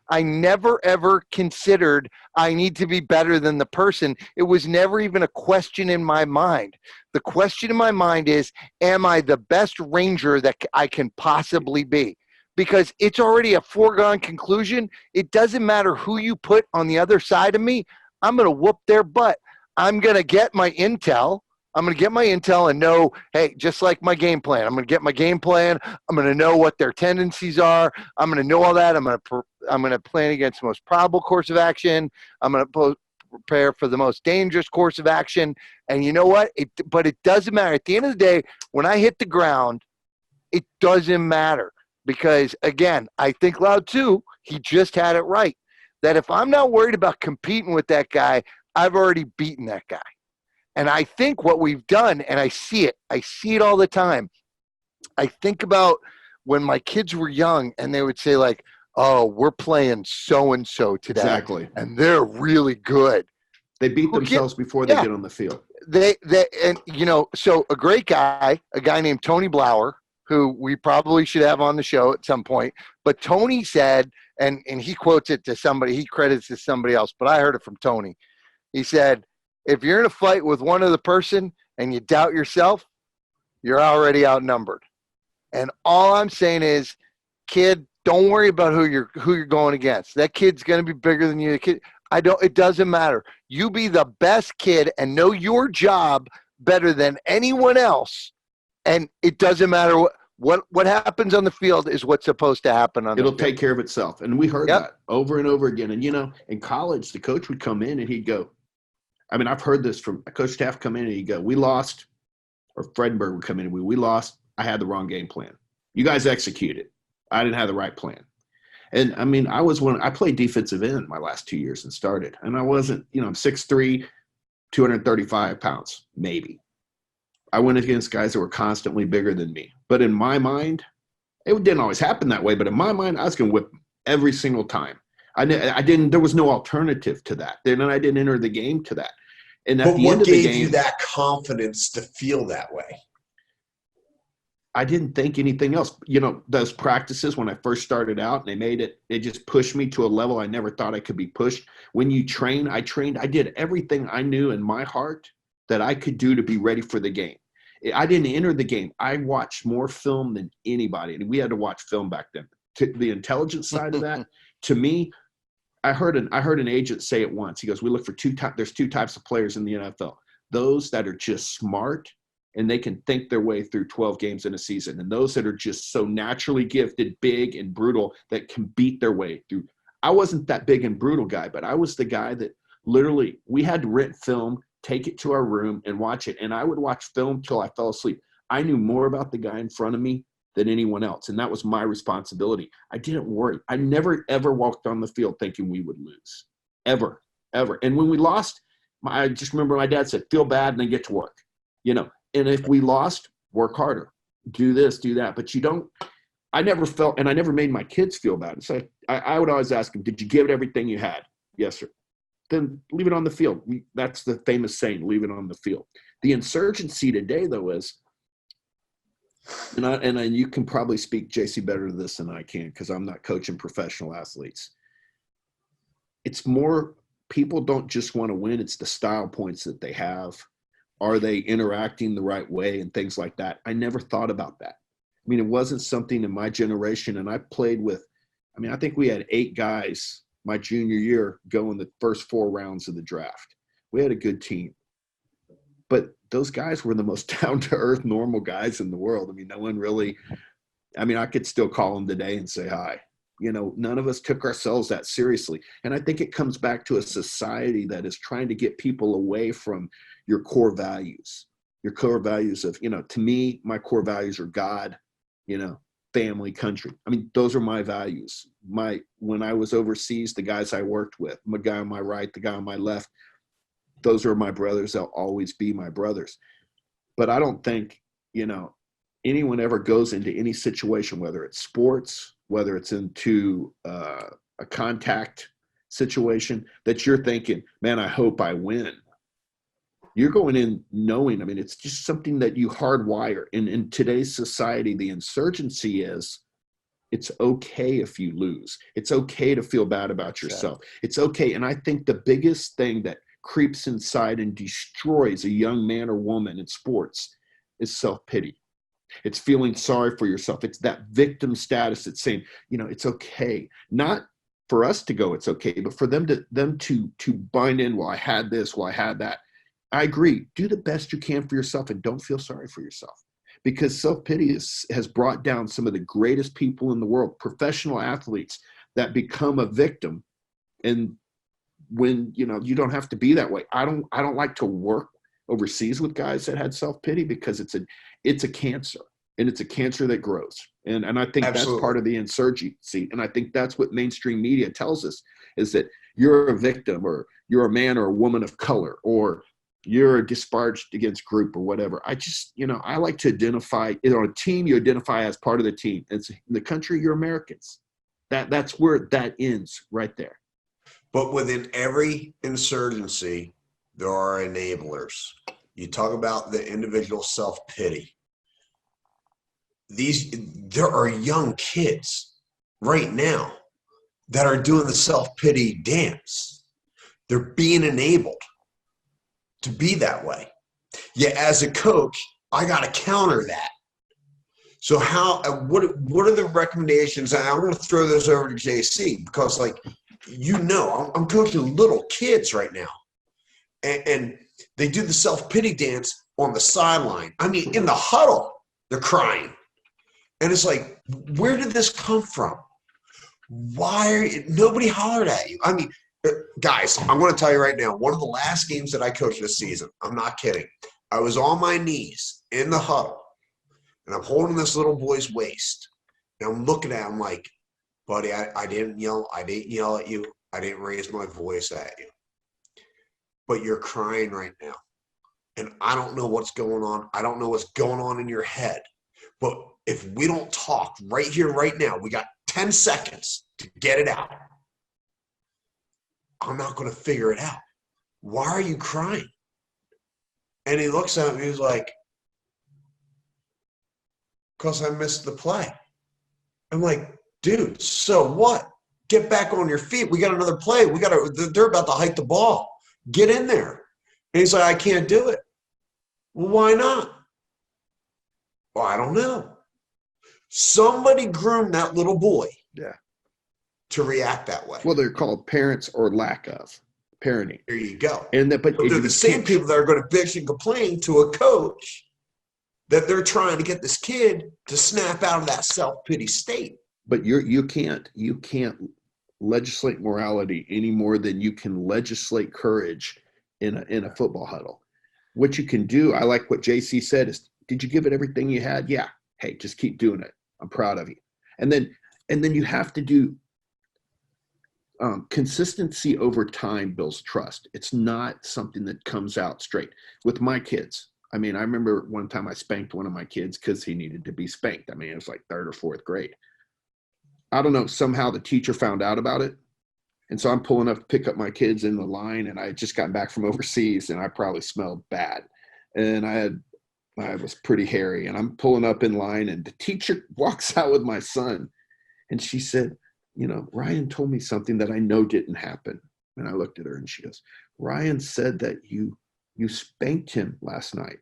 I never ever considered I need to be better than the person. It was never even a question in my mind. The question in my mind is, am I the best ranger that I can possibly be? Because it's already a foregone conclusion. It doesn't matter who you put on the other side of me. I'm going to whoop their butt. I'm going to get my intel. And know, hey, just like my game plan, I'm going to get my game plan. I'm going to know what their tendencies are. I'm going to know all that. I'm going to plan against the most probable course of action. I'm going to prepare for the most dangerous course of action. And you know what? But it doesn't matter. At the end of the day, when I hit the ground, it doesn't matter. Because, again, I think Lao Tzu, he just had it right. That if I'm not worried about competing with that guy, I've already beaten that guy. And I think what we've done, and I see it all the time. I think about when my kids were young and they would say like, oh, we're playing so-and-so today. Exactly. And they're really good. They beat themselves before they get on the field. So a great guy, a guy named Tony Blauer, who we probably should have on the show at some point. But Tony said, and he quotes it to somebody, he credits it to somebody else, but I heard it from Tony. He said, if you're in a fight with one other person and you doubt yourself, you're already outnumbered. And all I'm saying is, kid, don't worry about who you're going against. That kid's going to be bigger than you. It doesn't matter. You be the best kid and know your job better than anyone else. And it doesn't matter what happens on the field is what's supposed to happen on the field. It'll take care of itself. And we heard that over and over again. And, in college, the coach would come in and he'd go, I've heard this from Coach Taft come in and he'd go, we lost, or Fredenberg would come in and we lost. I had the wrong game plan. You guys executed. I didn't have the right plan. And I played defensive end my last 2 years and started. And I wasn't, I'm 6'3", 235 pounds, maybe. I went against guys that were constantly bigger than me. But in my mind, it didn't always happen that way. But in my mind, I was going to whip them every single time. There was no alternative to that. Then I didn't enter the game to that. And at the end of the game, what gave you that confidence to feel that way? I didn't think anything else. Those practices when I first started out, and it just pushed me to a level I never thought I could be pushed. When you train, I did everything I knew in my heart that I could do to be ready for the game. I didn't enter the game. I watched more film than anybody. And we had to watch film back then. To the intelligence side of that, to me, I heard an agent say it once. He goes, we look for there's two types of players in the NFL. Those that are just smart and they can think their way through 12 games in a season. And those that are just so naturally gifted, big and brutal, that can beat their way through. I wasn't that big and brutal guy, but I was the guy that literally we had to rent film, take it to our room and watch it. And I would watch film till I fell asleep. I knew more about the guy in front of me than anyone else. And that was my responsibility. I didn't worry. I never, ever walked on the field thinking we would lose. Ever, ever. And when we lost, I just remember my dad said, feel bad and then get to work, you know. And if we lost, work harder, do this, do that. But you don't, I never felt, and I never made my kids feel bad. So I would always ask them, did you give it everything you had? Yes, sir. Then leave it on the field. That's the famous saying, leave it on the field. The insurgency today, though, is, and you can probably speak, JC, better to this than I can because I'm not coaching professional athletes. It's more, people don't just want to win. It's the style points that they have. Are they interacting the right way and things like that? I never thought about that. I mean, it wasn't something in my generation. And I played with, I mean, I think we had 8 guys my junior year go in the first 4 rounds of the draft. We had a good team. But those guys were the most down-to-earth, normal guys in the world. I mean, no one really, I mean, I could still call them today and say hi. You know, none of us took ourselves that seriously. And I think it comes back to a society that is trying to get people away from your core values of, you know, to me, my core values are God, you know, family, country. I mean, those are my values. When I was overseas, the guys I worked with, the guy on my right, the guy on my left, those are my brothers. They'll always be my brothers. But I don't think, you know, anyone ever goes into any situation, whether it's sports, whether it's into a contact situation, that you're thinking, man, I hope I win. You're going in knowing, I mean, it's just something that you hardwire. And in today's society, the insurgency is, it's okay if you lose. It's okay to feel bad about yourself. It's okay. And I think the biggest thing that creeps inside and destroys a young man or woman in sports is self-pity. It's feeling sorry for yourself. It's that victim status. It's saying, you know, it's okay. Not for us to go, it's okay, but for them to bind in, well, I had this, well, I had that. I agree. Do the best you can for yourself and don't feel sorry for yourself, because self-pity has brought down some of the greatest people in the world, professional athletes that become a victim. And when, you know, you don't have to be that way. I don't like to work overseas with guys that had self-pity because it's a cancer, and it's a cancer that grows. And I think Absolutely. That's part of the insurgency. And I think that's what mainstream media tells us, is that you're a victim, or you're a man or a woman of color, or you're a disparaged against group, or whatever. I just, you know, I like to identify, you know, a team, you identify as part of the team. It's in the country, you're Americans. That's where that ends right there. But within every insurgency, there are enablers. You talk about the individual self-pity. There are young kids right now that are doing the self-pity dance. They're being enabled to be that way. Yet as a coach, I got to counter that. So what are the recommendations? I'm going to throw those over to JC, because, like, you know, I'm coaching little kids right now, and they do the self-pity dance on the sideline. I mean, in the huddle, they're crying. And it's like, where did this come from? Nobody hollered at you? I mean, guys, I'm going to tell you right now, one of the last games that I coached this season, I'm not kidding, I was on my knees in the huddle, and I'm holding this little boy's waist, and I'm looking at him like, buddy, I didn't yell at you. I didn't raise my voice at you. But you're crying right now. And I don't know what's going on. I don't know what's going on in your head. But if we don't talk right here, right now, we got 10 seconds to get it out. I'm not going to figure it out. Why are you crying? And he looks at me, he's like, because I missed the play. I'm like, dude, so what? Get back on your feet. We got another play. They're about to hike the ball. Get in there. And he's like, I can't do it. Well, why not? Well, I don't know. Somebody groomed that little boy to react that way. Well, they're called parents, or lack of parenting. There you go. But they're the same people that are going to bitch and complain to a coach that they're trying to get this kid to snap out of that self-pity state. But you can't legislate morality any more than you can legislate courage in a football huddle. What you can do, I like what JC said, is, did you give it everything you had? Yeah. Hey, just keep doing it. I'm proud of you. And then you have to do consistency over time builds trust. It's not something that comes out straight. With my kids, I mean, I remember one time I spanked one of my kids because he needed to be spanked. I mean, it was like 3rd or 4th grade. I don't know, somehow the teacher found out about it. And so I'm pulling up to pick up my kids in the line, and I had just gotten back from overseas, and I probably smelled bad. And I was pretty hairy, and I'm pulling up in line, and the teacher walks out with my son, and she said, you know, Ryan told me something that I know didn't happen. And I looked at her, and she goes, Ryan said that you spanked him last night.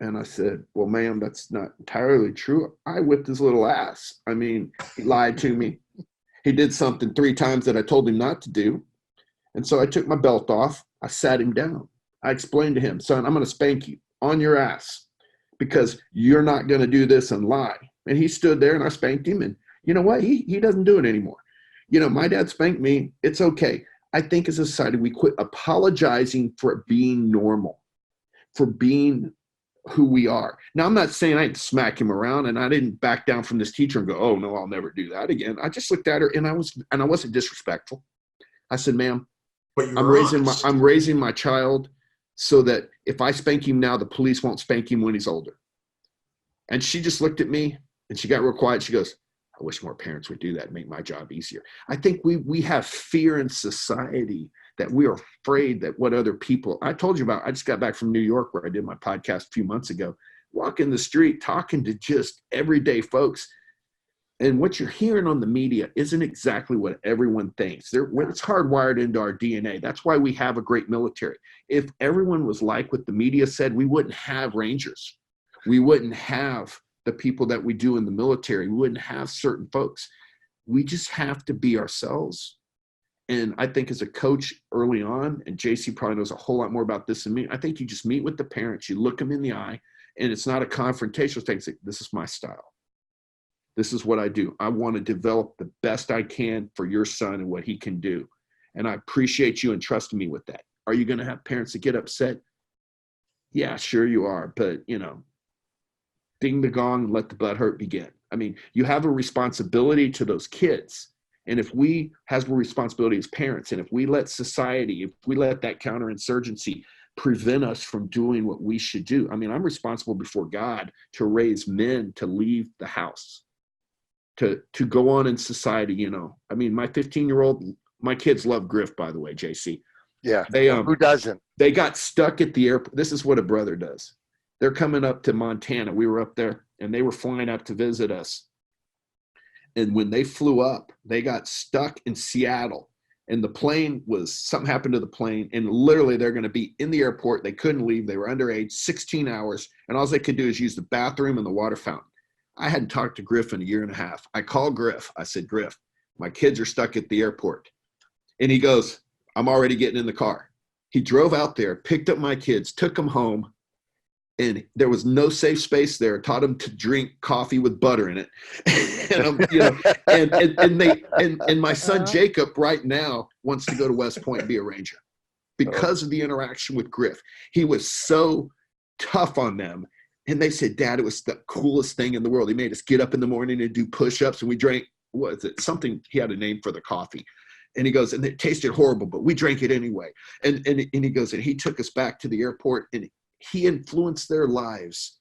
And I said, well, ma'am, that's not entirely true. I whipped his little ass. I mean, he lied to me. He did something 3 times that I told him not to do. And so I took my belt off. I sat him down. I explained to him, son, I'm going to spank you on your ass because you're not going to do this and lie. And he stood there, and I spanked him. And you know what? He doesn't do it anymore. You know, my dad spanked me. It's okay. I think as a society, we quit apologizing for being normal, for being who we are. Now, I'm not saying I had to smack him around, and I didn't back down from this teacher and go, oh no, I'll never do that again. I just looked at her, and I wasn't disrespectful. I said, ma'am, I'm raising my child so that if I spank him now, the police won't spank him when he's older. And she just looked at me, and she got real quiet. She goes, I wish more parents would do that and make my job easier. I think we have fear in society that we are afraid that what other people, I told you about, I just got back from New York where I did my podcast a few months ago, walking the street, talking to just everyday folks. And what you're hearing on the media isn't exactly what everyone thinks. It's hardwired into our DNA. That's why we have a great military. If everyone was like what the media said, we wouldn't have Rangers. We wouldn't have the people that we do in the military. We wouldn't have certain folks. We just have to be ourselves. And I think as a coach early on, and JC probably knows a whole lot more about this than me, I think you just meet with the parents, you look them in the eye, and it's not a confrontational thing. It's like, this is my style. This is what I do. I want to develop the best I can for your son and what he can do. And I appreciate you entrusting me with that. Are you going to have parents that get upset? Yeah, sure you are. But, you know, ding the gong, let the blood hurt begin. I mean, you have a responsibility to those kids. And if we have a responsibility as parents, and if we let society, if we let that counterinsurgency prevent us from doing what we should do. I mean, I'm responsible before God to raise men to leave the house, to go on in society, you know. I mean, my 15-year-old, my kids love Griff, by the way, JC. Yeah, who doesn't? They got stuck at the airport. This is what a brother does. They're coming up to Montana. We were up there, and they were flying up to visit us. And when they flew up, they got stuck in Seattle. And the plane something happened to the plane. And literally, they're going to be in the airport. They couldn't leave. They were underage, 16 hours. And all they could do is use the bathroom and the water fountain. I hadn't talked to Griff in a year and a half. I called Griff. I said, Griff, my kids are stuck at the airport. And he goes, I'm already getting in the car. He drove out there, picked up my kids, took them home. And there was no safe space there. Taught them to drink coffee with butter in it, and my son Jacob right now wants to go to West Point and be a Ranger because of the interaction with Griff. He was so tough on them, and they said, "Dad, it was the coolest thing in the world." He made us get up in the morning and do push-ups, and we drank something. He had a name for the coffee. And he goes, and it tasted horrible, but we drank it anyway. And he goes, and he took us back to the airport, and he influenced their lives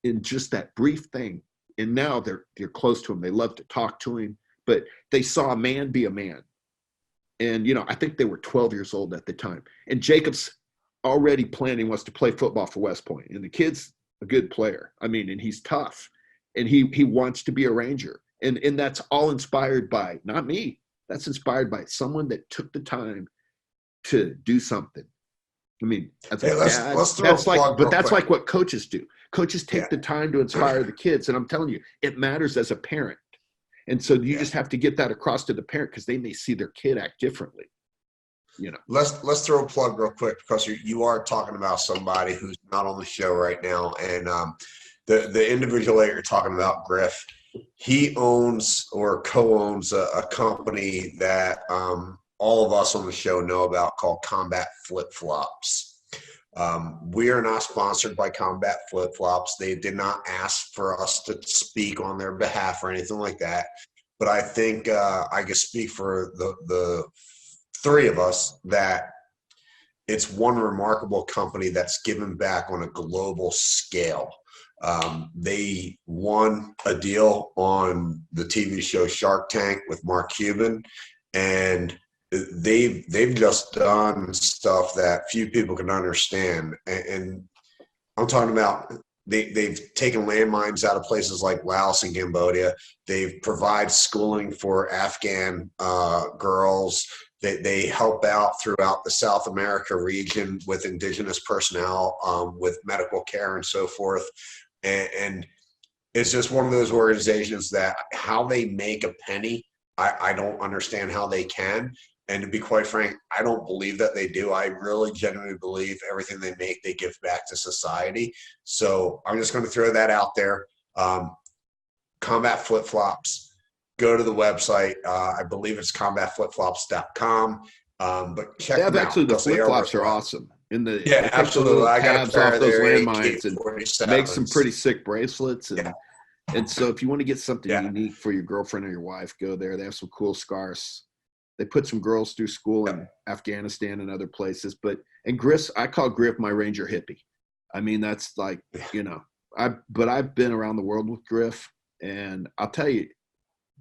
in just that brief thing. And now they're close to him. They love to talk to him, but they saw a man be a man. And, you know, I think they were 12 years old at the time. And Jacob's already planning wants to play football for West Point. And the kid's a good player. I mean, and he's tough. And he wants to be a Ranger. And that's all inspired by, not me. That's inspired by someone that took the time to do something. I mean, as a dad, that's like what coaches do. Coaches take the time to inspire the kids. And I'm telling you, it matters as a parent. And so you just have to get that across to the parent because they may see their kid act differently. You know, let's throw a plug real quick because you are talking about somebody who's not on the show right now. And the individual that you're talking about, Griff, he owns or co-owns a company that all of us on the show know about called Combat Flip Flops. We are not sponsored by Combat Flip Flops. They did not ask for us to speak on their behalf or anything like that. But I think I can speak for the three of us that it's one remarkable company that's given back on a global scale. They won a deal on the TV show Shark Tank with Mark Cuban, and they've just done stuff that few people can understand. And I'm talking about they've taken landmines out of places like Laos and Cambodia. They've provided schooling for Afghan girls. They help out throughout the South America region with indigenous personnel, with medical care and so forth. And it's just one of those organizations that how they make a penny, I don't understand how they can. And to be quite frank, I don't believe that they do. I really genuinely believe everything they make, they give back to society. So I'm just going to throw that out there. Combat Flip Flops. Go to the website. I believe it's combatflipflops.com. But check them out. Actually, the flip flops are awesome. Yeah, absolutely. I got tabs off those landmines and make some pretty sick sick bracelets. And so if you want to get something unique for your girlfriend or your wife, go there. They have some cool scarves. They put some girls through school in Afghanistan and other places. And Griff, I call Griff my Ranger hippie. I mean, that's like, I've been around the world with Griff, and I'll tell you,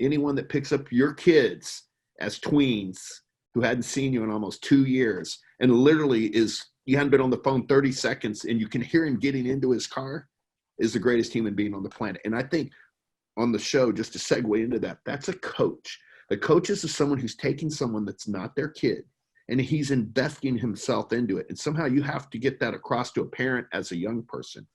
anyone that picks up your kids as tweens who hadn't seen you in almost 2 years and literally you hadn't been on the phone 30 seconds and you can hear him getting into his car is the greatest human being on the planet. And I think on the show, just to segue into that, that's a coach. The coach is someone who's taking someone that's not their kid and he's investing himself into it. And somehow you have to get that across to a parent as a young person.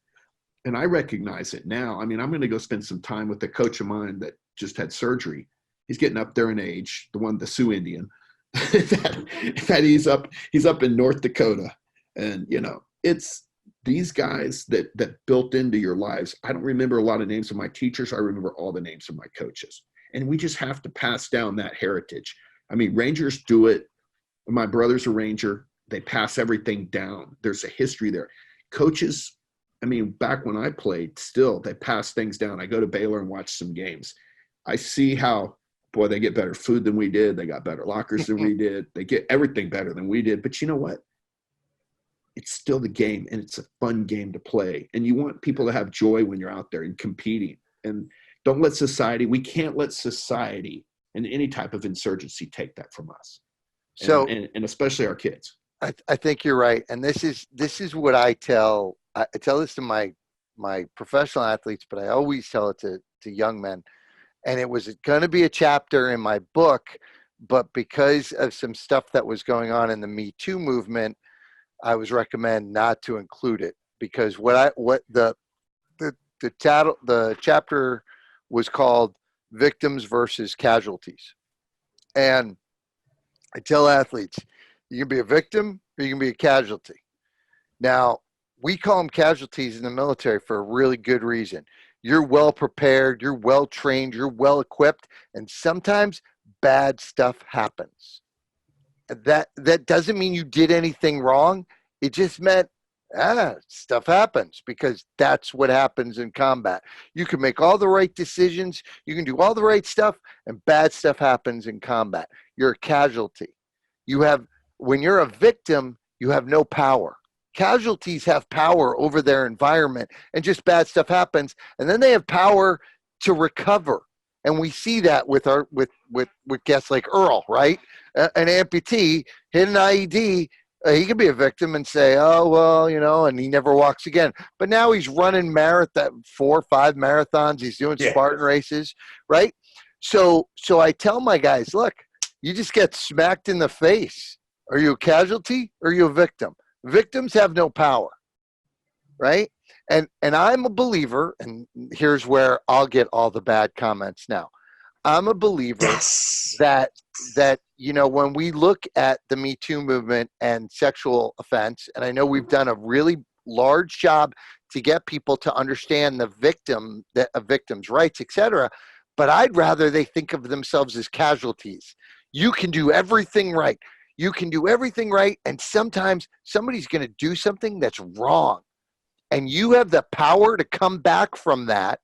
And I recognize it now. I mean, I'm going to go spend some time with a coach of mine that just had surgery. He's getting up there in age, the Sioux Indian, that he's up in North Dakota. And, it's these guys that built into your lives. I don't remember a lot of names of my teachers. I remember all the names of my coaches. And we just have to pass down that heritage. I mean, Rangers do it. My brother's a Ranger. They pass everything down. There's a history there. Coaches, I mean, back when I played, still, they pass things down. I go to Baylor and watch some games. I see how, boy, they get better food than we did. They got better lockers than we did. They get everything better than we did. But you know what? It's still the game, and it's a fun game to play. And you want people to have joy when you're out there and competing. And don't let we can't let society and any type of insurgency take that from us. So, and especially our kids. I think you're right. And this is what I tell this to my professional athletes, but I always tell it to young men. And it was going to be a chapter in my book, but because of some stuff that was going on in the Me Too movement, I was recommended not to include it because the chapter was called Victims versus Casualties. And I tell athletes, you can be a victim or you can be a casualty. Now, we call them casualties in the military for a really good reason. You're well prepared, you're well trained, you're well equipped, and sometimes bad stuff happens. That doesn't mean you did anything wrong. It just meant stuff happens because that's what happens in combat. You can make all the right decisions, you can do all the right stuff, and bad stuff happens in combat. You're a casualty. When you're a victim, you have no power. Casualties have power over their environment, and just bad stuff happens, and then they have power to recover. And we see that with guests like Earl, right? An amputee hit an IED. He could be a victim and say, oh, well, and he never walks again. But now he's running 4 or 5 marathons. He's doing Spartan races, right? So I tell my guys, look, you just get smacked in the face. Are you a casualty or are you a victim? Victims have no power, right? And I'm a believer, and here's where I'll get all the bad comments now. I'm a believer that when we look at the Me Too movement and sexual offense, and I know we've done a really large job to get people to understand the victim's rights, etc. But I'd rather they think of themselves as casualties. You can do everything right. You can do everything right, and sometimes somebody's going to do something that's wrong, and you have the power to come back from that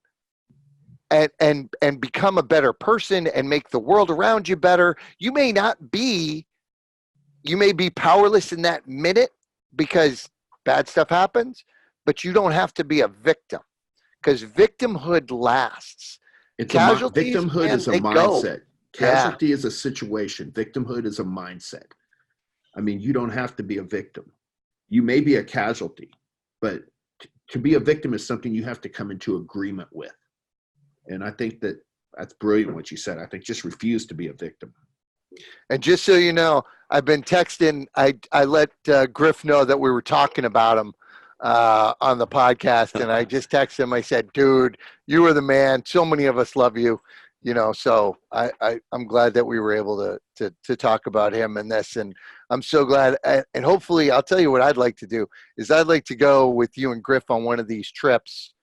and become a better person and make the world around you better. You may be powerless in that minute because bad stuff happens, but you don't have to be a victim, because victimhood lasts. Victimhood is a mindset. Casualty Yeah. is a situation. Victimhood is a mindset. I mean, you don't have to be a victim. You may be a casualty, but to be a victim is something you have to come into agreement with. And I think that's brilliant what you said. I think just refuse to be a victim. And just so you know, I've been texting. I let Griff know that we were talking about him on the podcast, and I just texted him. I said, "Dude, you are the man. So many of us love you." So I'm glad that we were able to talk about him and this, and I'm so glad. And hopefully, I'll tell you what I'd like to do is I'd like to go with you and Griff on one of these trips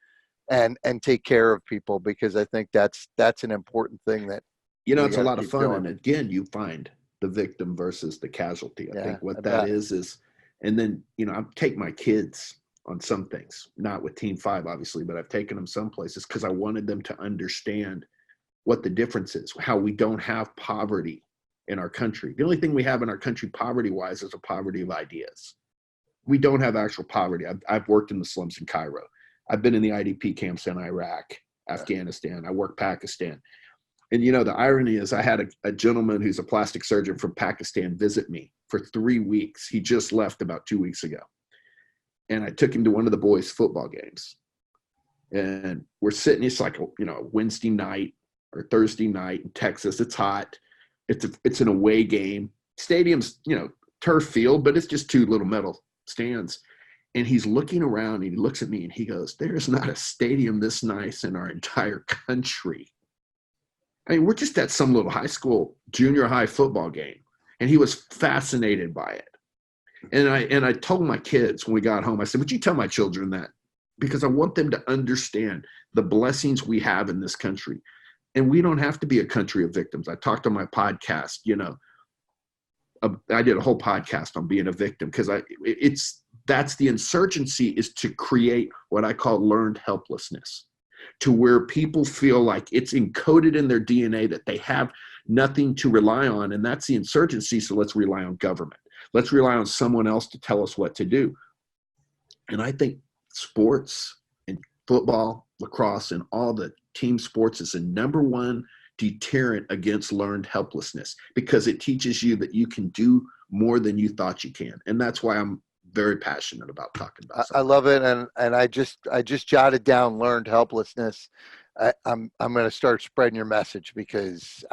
and take care of people, because I think that's an important thing that it's a lot of fun. And again, you find the victim versus the casualty. I think what that is, and then I take my kids on some things, not with Team 5 obviously, but I've taken them some places because I wanted them to understand what the difference is, how we don't have poverty in our country. The only thing we have in our country poverty-wise is a poverty of ideas. We don't have actual poverty. I've worked in the slums in Cairo. I've been in the IDP camps in Iraq, Afghanistan. I worked Pakistan. And the irony is I had a gentleman who's a plastic surgeon from Pakistan visit me for 3 weeks. He just left about 2 weeks ago. And I took him to one of the boys' football games. And we're sitting, it's like a Wednesday night or Thursday night in Texas. It's hot. It's an away game. Stadium's, turf field, but it's just 2 little metal stands. And he's looking around and he looks at me and he goes, "There's not a stadium this nice in our entire country." I mean, we're just at some little high school, junior high football game. And he was fascinated by it. And I told my kids when we got home, I said, "Would you tell my children that?" Because I want them to understand the blessings we have in this country. And we don't have to be a country of victims. I talked on my podcast, I did a whole podcast on being a victim, because that's the insurgency, is to create what I call learned helplessness, to where people feel like it's encoded in their DNA that they have nothing to rely on. And that's the insurgency. So let's rely on government. Let's rely on someone else to tell us what to do. And I think sports and football, lacrosse, and all the team sports is the number one deterrent against learned helplessness, because it teaches you that you can do more than you thought you can. And that's why I'm very passionate about talking about something. I love it. And I just jotted down learned helplessness. I'm going to start spreading your message, because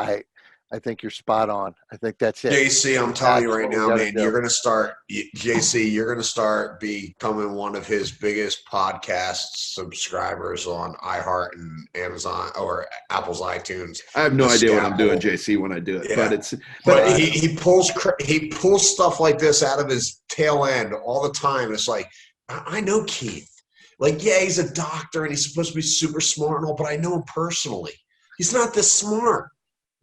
I think you're spot on. I think that's it. JC, I'm telling you right now, man, you're going to start, JC, you're going to start becoming one of his biggest podcast subscribers on iHeart and Amazon or Apple's iTunes. I have no idea what I'm doing, JC, when I do it, but he pulls stuff like this out of his tail end all the time. It's like, I know Keith. Like, yeah, he's a doctor and he's supposed to be super smart and all, but I know him personally. He's not this smart.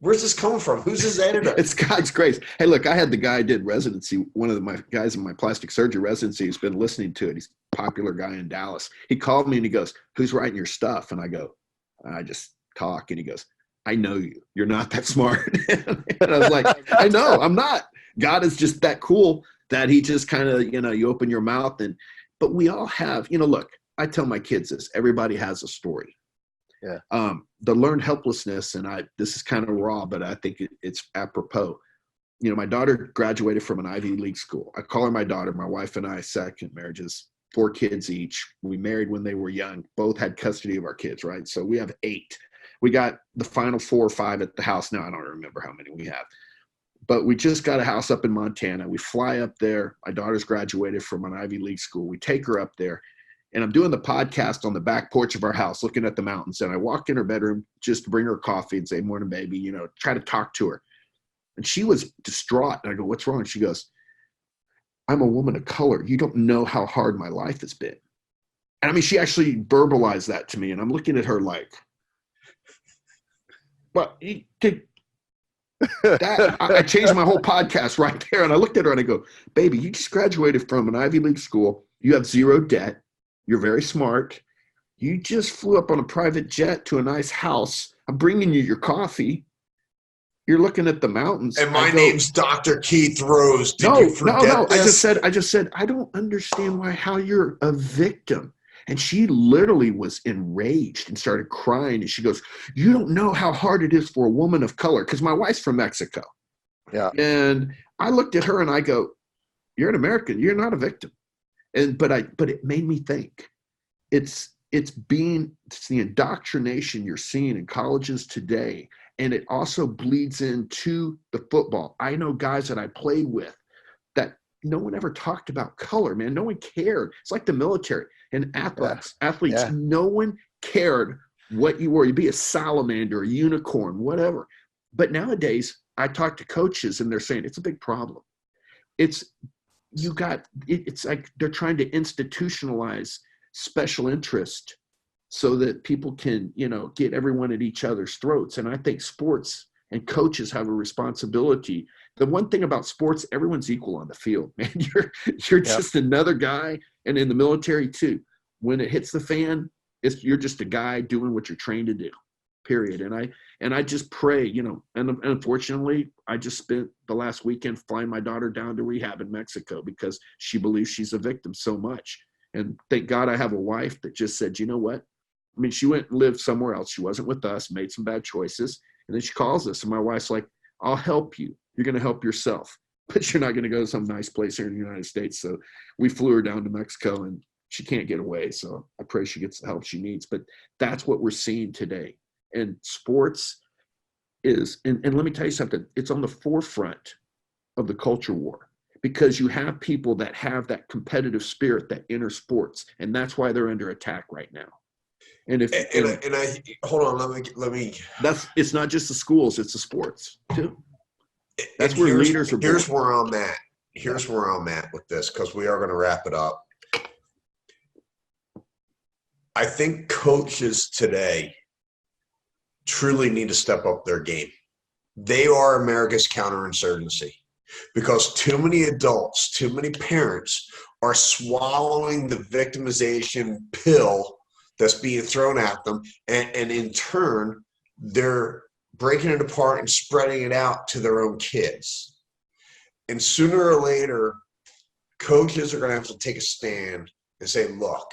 Where's this coming from? Who's his editor? It's God's grace. Hey, look, I had the guy I did residency, one of my guys in my plastic surgery residency who's been listening to it. He's a popular guy in Dallas. He called me and he goes, "Who's writing your stuff?" And I just talk. And he goes, "I know you. You're not that smart." And I was like, "I know, I'm not." God is just that cool that he just kind of, you open your mouth. But we all have, look, I tell my kids this, everybody has a story. Yeah. The learned helplessness, and this is kind of raw, but I think it's apropos. My daughter graduated from an Ivy League school. I call her my daughter. My wife and I, second marriages, 4 kids each. We married when they were young. Both had custody of our kids, right? So we have 8. We got the final 4 or 5 at the house now. I don't remember how many we have. But we just got a house up in Montana. We fly up there. My daughter's graduated from an Ivy League school. We take her up there. And I'm doing the podcast on the back porch of our house, looking at the mountains. And I walk in her bedroom just to bring her coffee and say, "Morning, baby," try to talk to her. And she was distraught. And I go, "What's wrong?" And she goes, "I'm a woman of color. You don't know how hard my life has been." And I mean, she actually verbalized that to me, and I'm looking at her like, "What? That?" I changed my whole podcast right there, and I looked at her and I go, "Baby, you just graduated from an Ivy League school. You have zero debt. You're very smart. You just flew up on a private jet to a nice house. I'm bringing you your coffee. You're looking at the mountains." And my name's Dr. Keith Rose. Did No, you forget this? I just said, I don't understand how you're a victim. And she literally was enraged and started crying. And she goes, "You don't know how hard it is for a woman of color." Because my wife's from Mexico. Yeah. And I looked at her and I go, "You're an American. You're not a victim." But it made me think. It's the indoctrination you're seeing in colleges today. And it also bleeds into the football. I know guys that I played with that no one ever talked about color, man. No one cared. It's like the military and athletes. Yeah. No one cared what you were. You'd be a salamander, a unicorn, whatever. But nowadays, I talk to coaches and they're saying it's a big problem. It's like they're trying to institutionalize special interest so that people can, get everyone at each other's throats. And I think sports and coaches have a responsibility. The one thing about sports, everyone's equal on the field, man. You're just another guy, and in the military too. When it hits the fan, you're just a guy doing what you're trained to do, period. And I just pray, and unfortunately, I just spent the last weekend flying my daughter down to rehab in Mexico because she believes she's a victim so much. And thank God I have a wife that just said, "You know what? I mean, she went and lived somewhere else. She wasn't with us, made some bad choices." And then she calls us, and my wife's like, "I'll help you. You're going to help yourself, but you're not going to go to some nice place here in the United States." So we flew her down to Mexico, and she can't get away. So I pray she gets the help she needs. But that's what we're seeing today. And sports is, and let me tell you something, it's on the forefront of the culture war because you have people that have that competitive spirit that enter sports, and that's why they're under attack right now. And I hold on, let me. It's not just the schools; it's the sports too. That's where leaders are born. Here's where I'm at. Here's where I'm at with this because we are going to wrap it up. I think coaches today truly need to step up their game. They are America's counterinsurgency because too many adults, too many parents are swallowing the victimization pill that's being thrown at them, and in turn, they're breaking it apart and spreading it out to their own kids. And sooner or later, coaches are going to have to take a stand and say, "Look,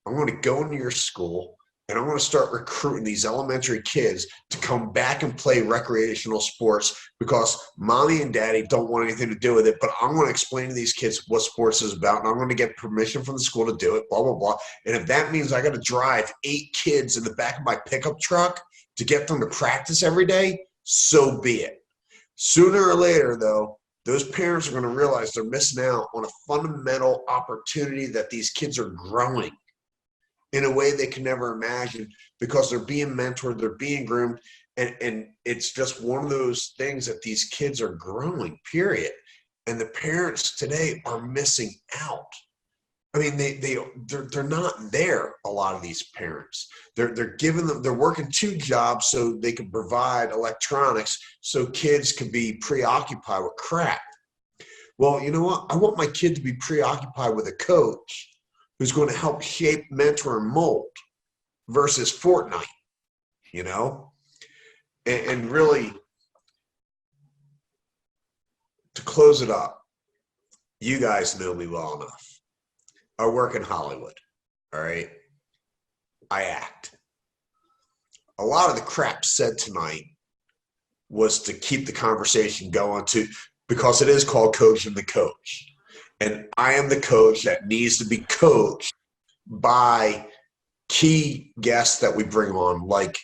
I'm going to go into your school and I'm going to start recruiting these elementary kids to come back and play recreational sports because mommy and daddy don't want anything to do with it. But I'm going to explain to these kids what sports is about, and I'm going to get permission from the school to do it, blah, blah, blah. And if that means I got to drive 8 kids in the back of my pickup truck to get them to practice every day, so be it." Sooner or later, though, those parents are going to realize they're missing out on a fundamental opportunity that these kids are growing in a way they can never imagine because they're being mentored, they're being groomed, and it's just one of those things that these kids are growing, period. And the parents today are missing out. I mean, they're not there, a lot of these parents. They're giving them, they're working 2 jobs so they can provide electronics so kids can be preoccupied with crap. Well, you know what? I want my kid to be preoccupied with a coach who's going to help shape, mentor, and mold versus Fortnite, And really, to close it up, you guys know me well enough. I work in Hollywood, all right? I act. A lot of the crap said tonight was to keep the conversation going because it is called Coaching the Coach. And I am the coach that needs to be coached by key guests that we bring on, like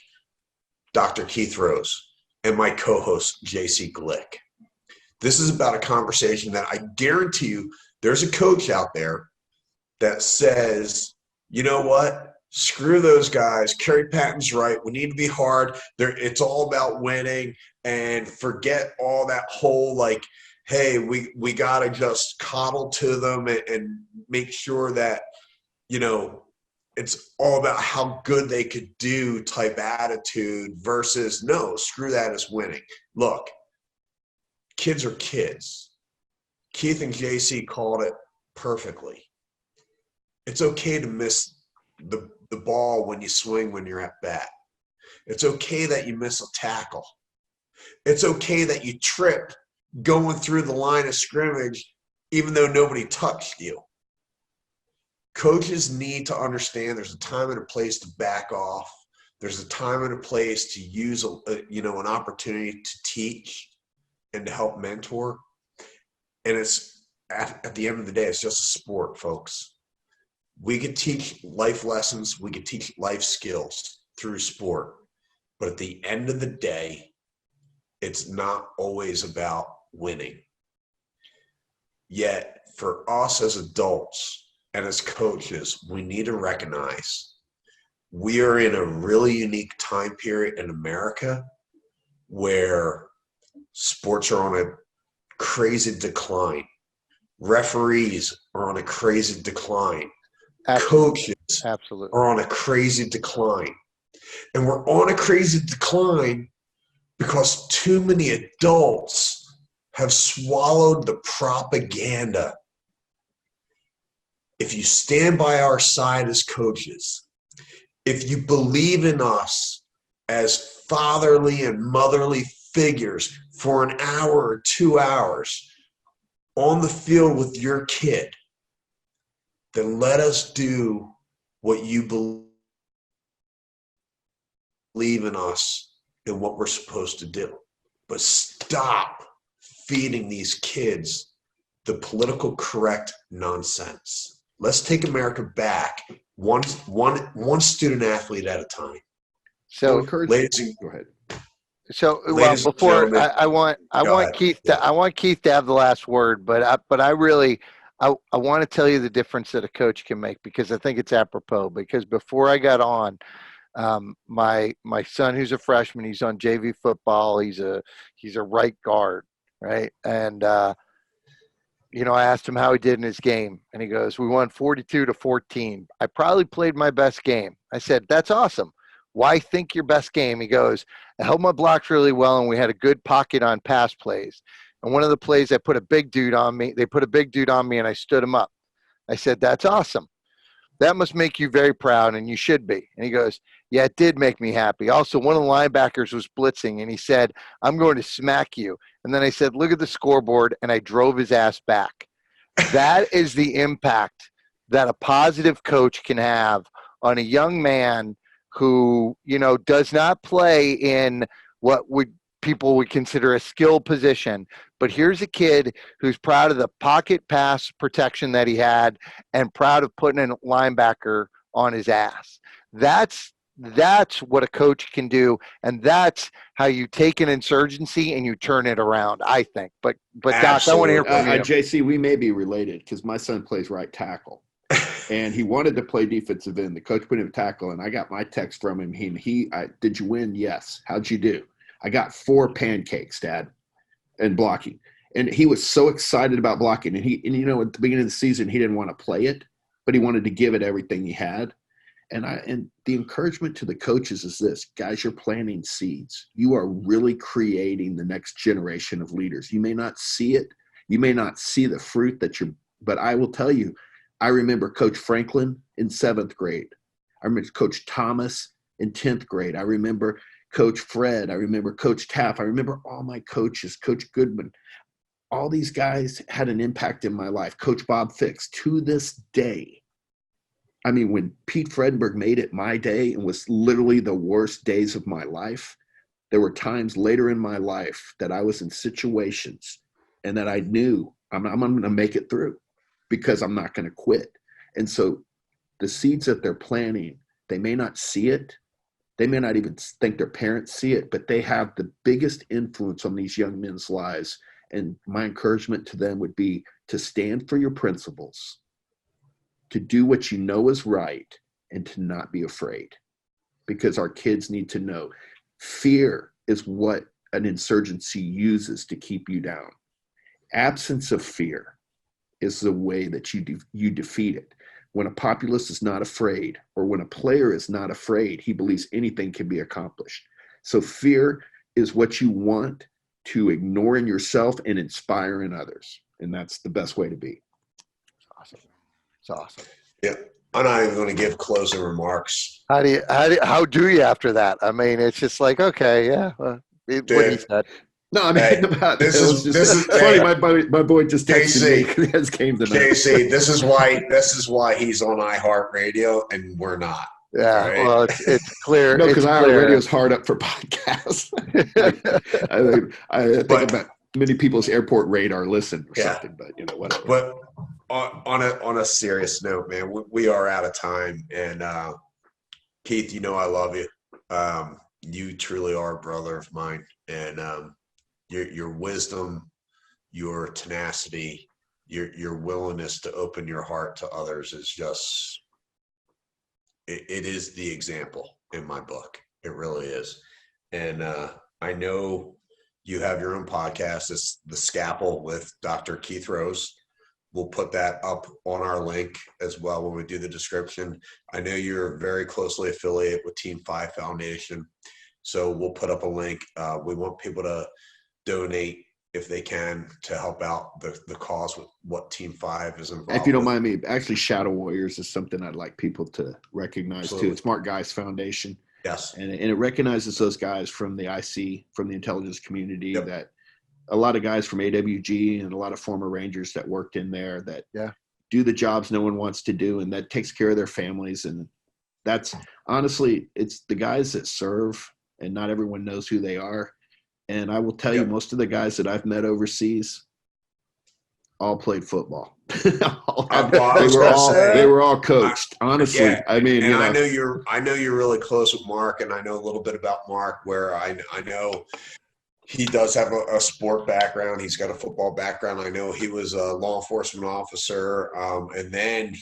Dr. Keith Rose and my co-host, JC Glick. This is about a conversation that I guarantee you there's a coach out there that says, "You know what? Screw those guys. Kerry Patton's right. We need to be hard. It's all about winning, and forget all that whole hey, we got to just coddle to them and make sure that, it's all about how good they could do type attitude versus no, screw that, is winning. Look, kids are kids. Keith and JC called it perfectly. It's okay to miss the ball when you swing when you're at bat. It's okay that you miss a tackle. It's okay that you trip going through the line of scrimmage even though nobody touched you. Coaches need to understand there's a time and a place to back off. There's a time and a place to use an opportunity to teach and to help mentor. And it's at the end of the day, it's just a sport, folks. We could teach life lessons. We could teach life skills through sport. But at the end of the day, it's not always about winning. Yet for us as adults and as coaches, we need to recognize we are in a really unique time period in America where sports are on a crazy decline. Referees are on a crazy decline. Coaches are on a crazy decline. And we're on a crazy decline because too many adults have swallowed the propaganda. If you stand by our side as coaches, if you believe in us as fatherly and motherly figures for an hour or 2 hours on the field with your kid, then let us do what you believe in us and what we're supposed to do. But stop feeding these kids the political correct nonsense. Let's take America back one student athlete at a time. So, go ahead. So, well, before I want Keith to have the last word, but I really want to tell you the difference that a coach can make, because I think it's apropos. Because before I got on, my son, who's a freshman, he's on JV football. He's a right guard, right? And I asked him how he did in his game, and he goes, "We won 42-14. I probably played my best game." I said, "That's awesome. Why think your best game?" He goes, "I held my blocks really well, and we had a good pocket on pass plays. And one of the plays, they put a big dude on me, and I stood him up." I said, "That's awesome. That must make you very proud, and you should be." And he goes, "Yeah, it did make me happy. Also, one of the linebackers was blitzing, and he said, 'I'm going to smack you.' And then I said, 'Look at the scoreboard,' and I drove his ass back." That is the impact that a positive coach can have on a young man who, does not play in what people would consider a skill position. But here's a kid who's proud of the pocket pass protection that he had and proud of putting a linebacker on his ass. That's what a coach can do, and that's how you take an insurgency and you turn it around, I think. But Doc, I want to hear from you. JC, we may be related because my son plays right tackle. And he wanted to play defensive end. The coach put him at tackle, and I got my text from him. Did you win? Yes. How'd you do? I got 4 pancakes, Dad, and blocking. And he was so excited about blocking. And at the beginning of the season, he didn't want to play it, but he wanted to give it everything he had. And the encouragement to the coaches is this: guys, you're planting seeds. You are really creating the next generation of leaders. You may not see it. You may not see the fruit but I will tell you, I remember Coach Franklin in 7th grade. I remember Coach Thomas in 10th grade. I remember Coach Fred. I remember Coach Taff. I remember all my coaches, Coach Goodman. All these guys had an impact in my life. Coach Bob Fix, to this day. I mean, when Pete Fredenberg made it my day and was literally the worst days of my life, there were times later in my life that I was in situations and that I knew I'm going to make it through, because I'm not going to quit. And so the seeds that they're planting, they may not see it. They may not even think their parents see it, but they have the biggest influence on these young men's lives. And my encouragement to them would be to stand for your principles, to do what you know is right, and to not be afraid, because our kids need to know fear is what an insurgency uses to keep you down. Absence of fear is the way that you defeat it. when a populace is not afraid, or when a player is not afraid, he believes anything can be accomplished. So fear is what you want to ignore in yourself and inspire in others. And that's the best way to be. Awesome. It's awesome. Yeah. I'm not even going to give closing remarks. How do you after that? I mean, it's just like, okay, yeah, what he said. No, I mean, Hey, this is funny. hey, My boy just texted me. KC, He has came tonight. KC, this is why he's on iHeart Radio and we're not. Yeah, right? well, it's clear. No, because iHeart Radio is hard up for podcasts. I think about many people's airport radar listen or something, but whatever. But on a serious note, man, we are out of time, and Keith, I love you. You truly are a brother of mine, and your wisdom, your tenacity, your willingness to open your heart to others is just it is the example in my book. It really is. And I know you have your own podcast. It's the Scalpel with Dr. Keith Rose. We'll put that up on our link as well when we do the description. I know you're very closely affiliated with Team 5 Foundation, so we'll put up a link. We want people to donate if they can to help out the cause with what Team 5 is involved. If you don't mind me, actually, Shadow Warriors is something I'd like people to recognize Absolutely. Too. It's Smart Guys Foundation. Yes, and it recognizes those guys from the IC, from the intelligence community, that a lot of guys from AWG and a lot of former Rangers that worked in there that do the jobs no one wants to do, and that takes care of their families. And that's honestly, it's the guys that serve, and not everyone knows who they are. And I will tell you, most of the guys that I've met overseas all played football. They were all coached. Honestly, I mean, and I know you're really close with Mark, and I know a little bit about Mark, where I know he does have a sport background. He's got a football background. I know he was a law enforcement officer, and then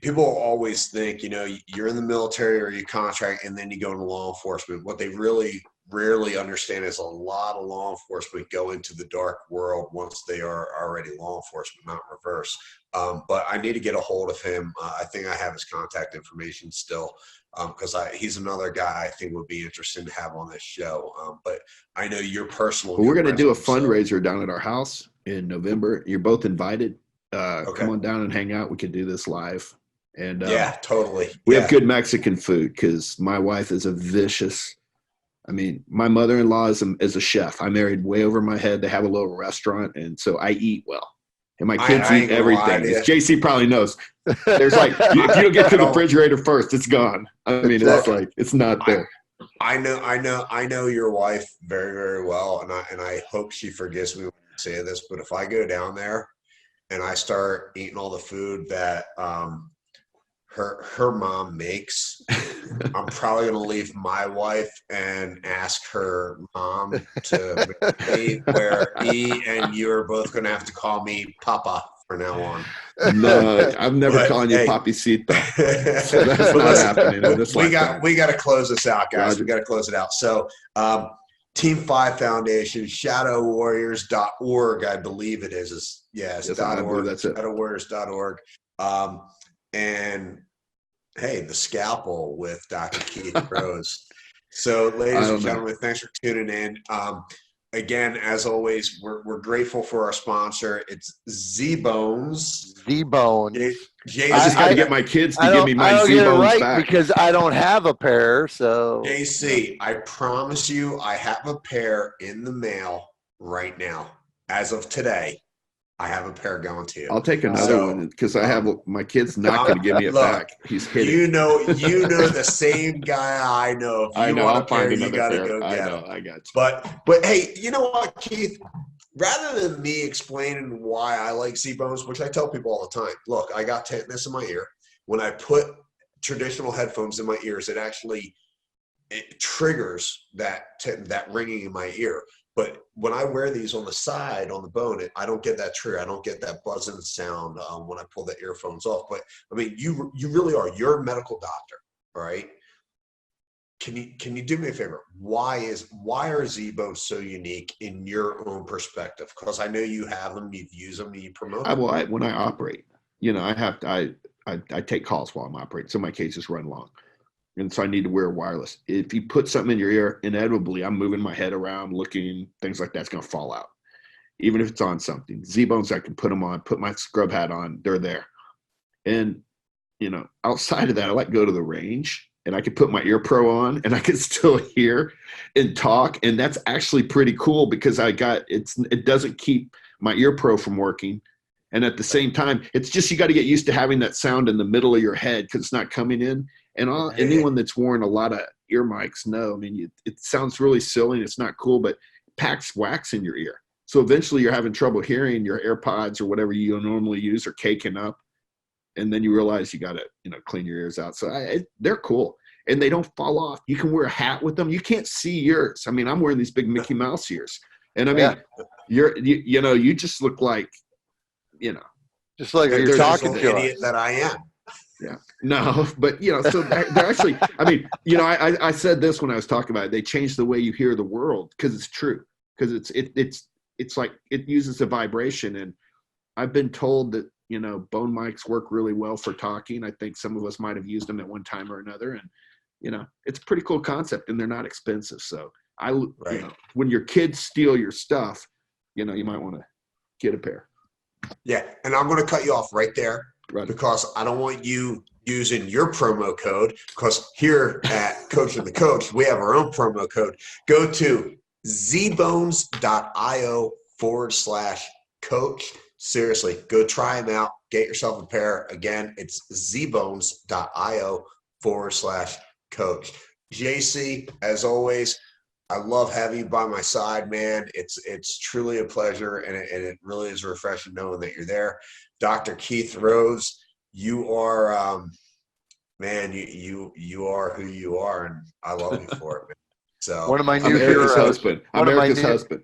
people always think, you're in the military or you contract, and then you go into law enforcement. What they really rarely understand is a lot of law enforcement go into the dark world once they are already law enforcement, not reverse. But I need to get a hold of him. I think I have his contact information still, because he's another guy I think would be interesting to have on this show. But I know you're personal. Well, we're going to do a fundraiser down at our house in November. You're both invited. Come on down and hang out. We could do this live. And totally. We have good Mexican food because my wife is a vicious. I mean, my mother-in-law is a chef. I married way over my head. They have a little restaurant, and so I eat well. And my kids eat everything. As JC probably knows. There's if you don't get to the refrigerator first, it's gone. I mean, it's not there. I know your wife very, very well, and I hope she forgives me when I say this, but if I go down there and I start eating all the food that her mom makes, I'm probably going to leave my wife and ask her mom to make me, where me and you are both going to have to call me Papa from now on. No, I'm never calling you Papicito. So that's not happening. We got to close this out, guys. Roger. We got to close it out. So Team 5 Foundation, shadowwarriors.org, I believe it is. Yes, .org. That's it. Shadowwarriors.org. And hey, the Scalpel with Dr. Keith Rose. So, ladies and gentlemen, thanks for tuning in. Again, as always, we're grateful for our sponsor. It's Z-Bones. Z-Bones. I just got to get my kids to give me my Z-Bones back. Because I don't have a pair, so. JC, I promise you I have a pair in the mail right now. As of today, I have a pair going to you. I'll take another one because I have my kid's not going to give me it back. He's hidden. You know the same guy I know. If you want a pair, you got to go get it. I got you. But hey, you know what, Keith? Rather than me explaining why I like Z-Bones, which I tell people all the time, look, I got tetanus in my ear. When I put traditional headphones in my ears, it triggers that ringing in my ear. But when I wear these on the side, on the bone, I don't get that trigger. I don't get that buzzing sound when I pull the earphones off. But I mean, you really are. You're a medical doctor, all right? Can you do me a favor? Why are Z-Bones so unique in your own perspective? Because I know you have them, you've used them, and you promote them. When I operate, I I take calls while I'm operating. So my cases run long. And so I need to wear wireless. If you put something in your ear, inevitably I'm moving my head around, looking, things like that's going to fall out. Even if it's on something. Z-Bones, I can put them on, put my scrub hat on, they're there. And, outside of that, I like go to the range and I can put my ear pro on and I can still hear and talk. And that's actually pretty cool because it doesn't keep my ear pro from working. And at the same time, it's just, you got to get used to having that sound in the middle of your head because it's not coming in. And anyone that's worn a lot of ear mics know, I mean, it sounds really silly and it's not cool, but it packs wax in your ear. So eventually you're having trouble hearing, your AirPods or whatever you normally use are caking up. And then you realize you got to, clean your ears out. So they're cool and they don't fall off. You can wear a hat with them. You can't see yours. I mean, I'm wearing these big Mickey Mouse ears. And I mean, you just look like, just like you're talking to idiot that I am. Yeah. No, but so they're actually, I mean, I said this when I was talking about it, they changed the way you hear the world because it's true. Because it's like it uses a vibration. And I've been told that, bone mics work really well for talking. I think some of us might have used them at one time or another. And, it's a pretty cool concept and they're not expensive. So when your kids steal your stuff, you might want to get a pair. Yeah. And I'm going to cut you off right there. Right. Because I don't want you using your promo code, because here at Coach and the Coach, we have our own promo code. Go to zbones.io/coach. Seriously, go try them out. Get yourself a pair. Again, it's zbones.io/coach. JC, as always, I love having you by my side, man. It's truly a pleasure, and it really is refreshing knowing that you're there. Dr. Keith Rose, you are, man, you are who you are, and I love you for it, man. So one of my new heroes. I'm Erica's husband.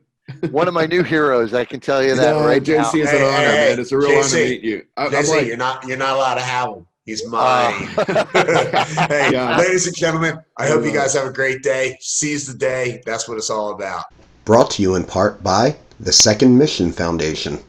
One of my new heroes, I can tell you that right JC, now. JC is an honor, man. It's a real honor to meet you. JC, you're not allowed to have him. He's mine. Hey, ladies and gentlemen, I hope you guys have a great day. Seize the day. That's what it's all about. Brought to you in part by the Second Mission Foundation.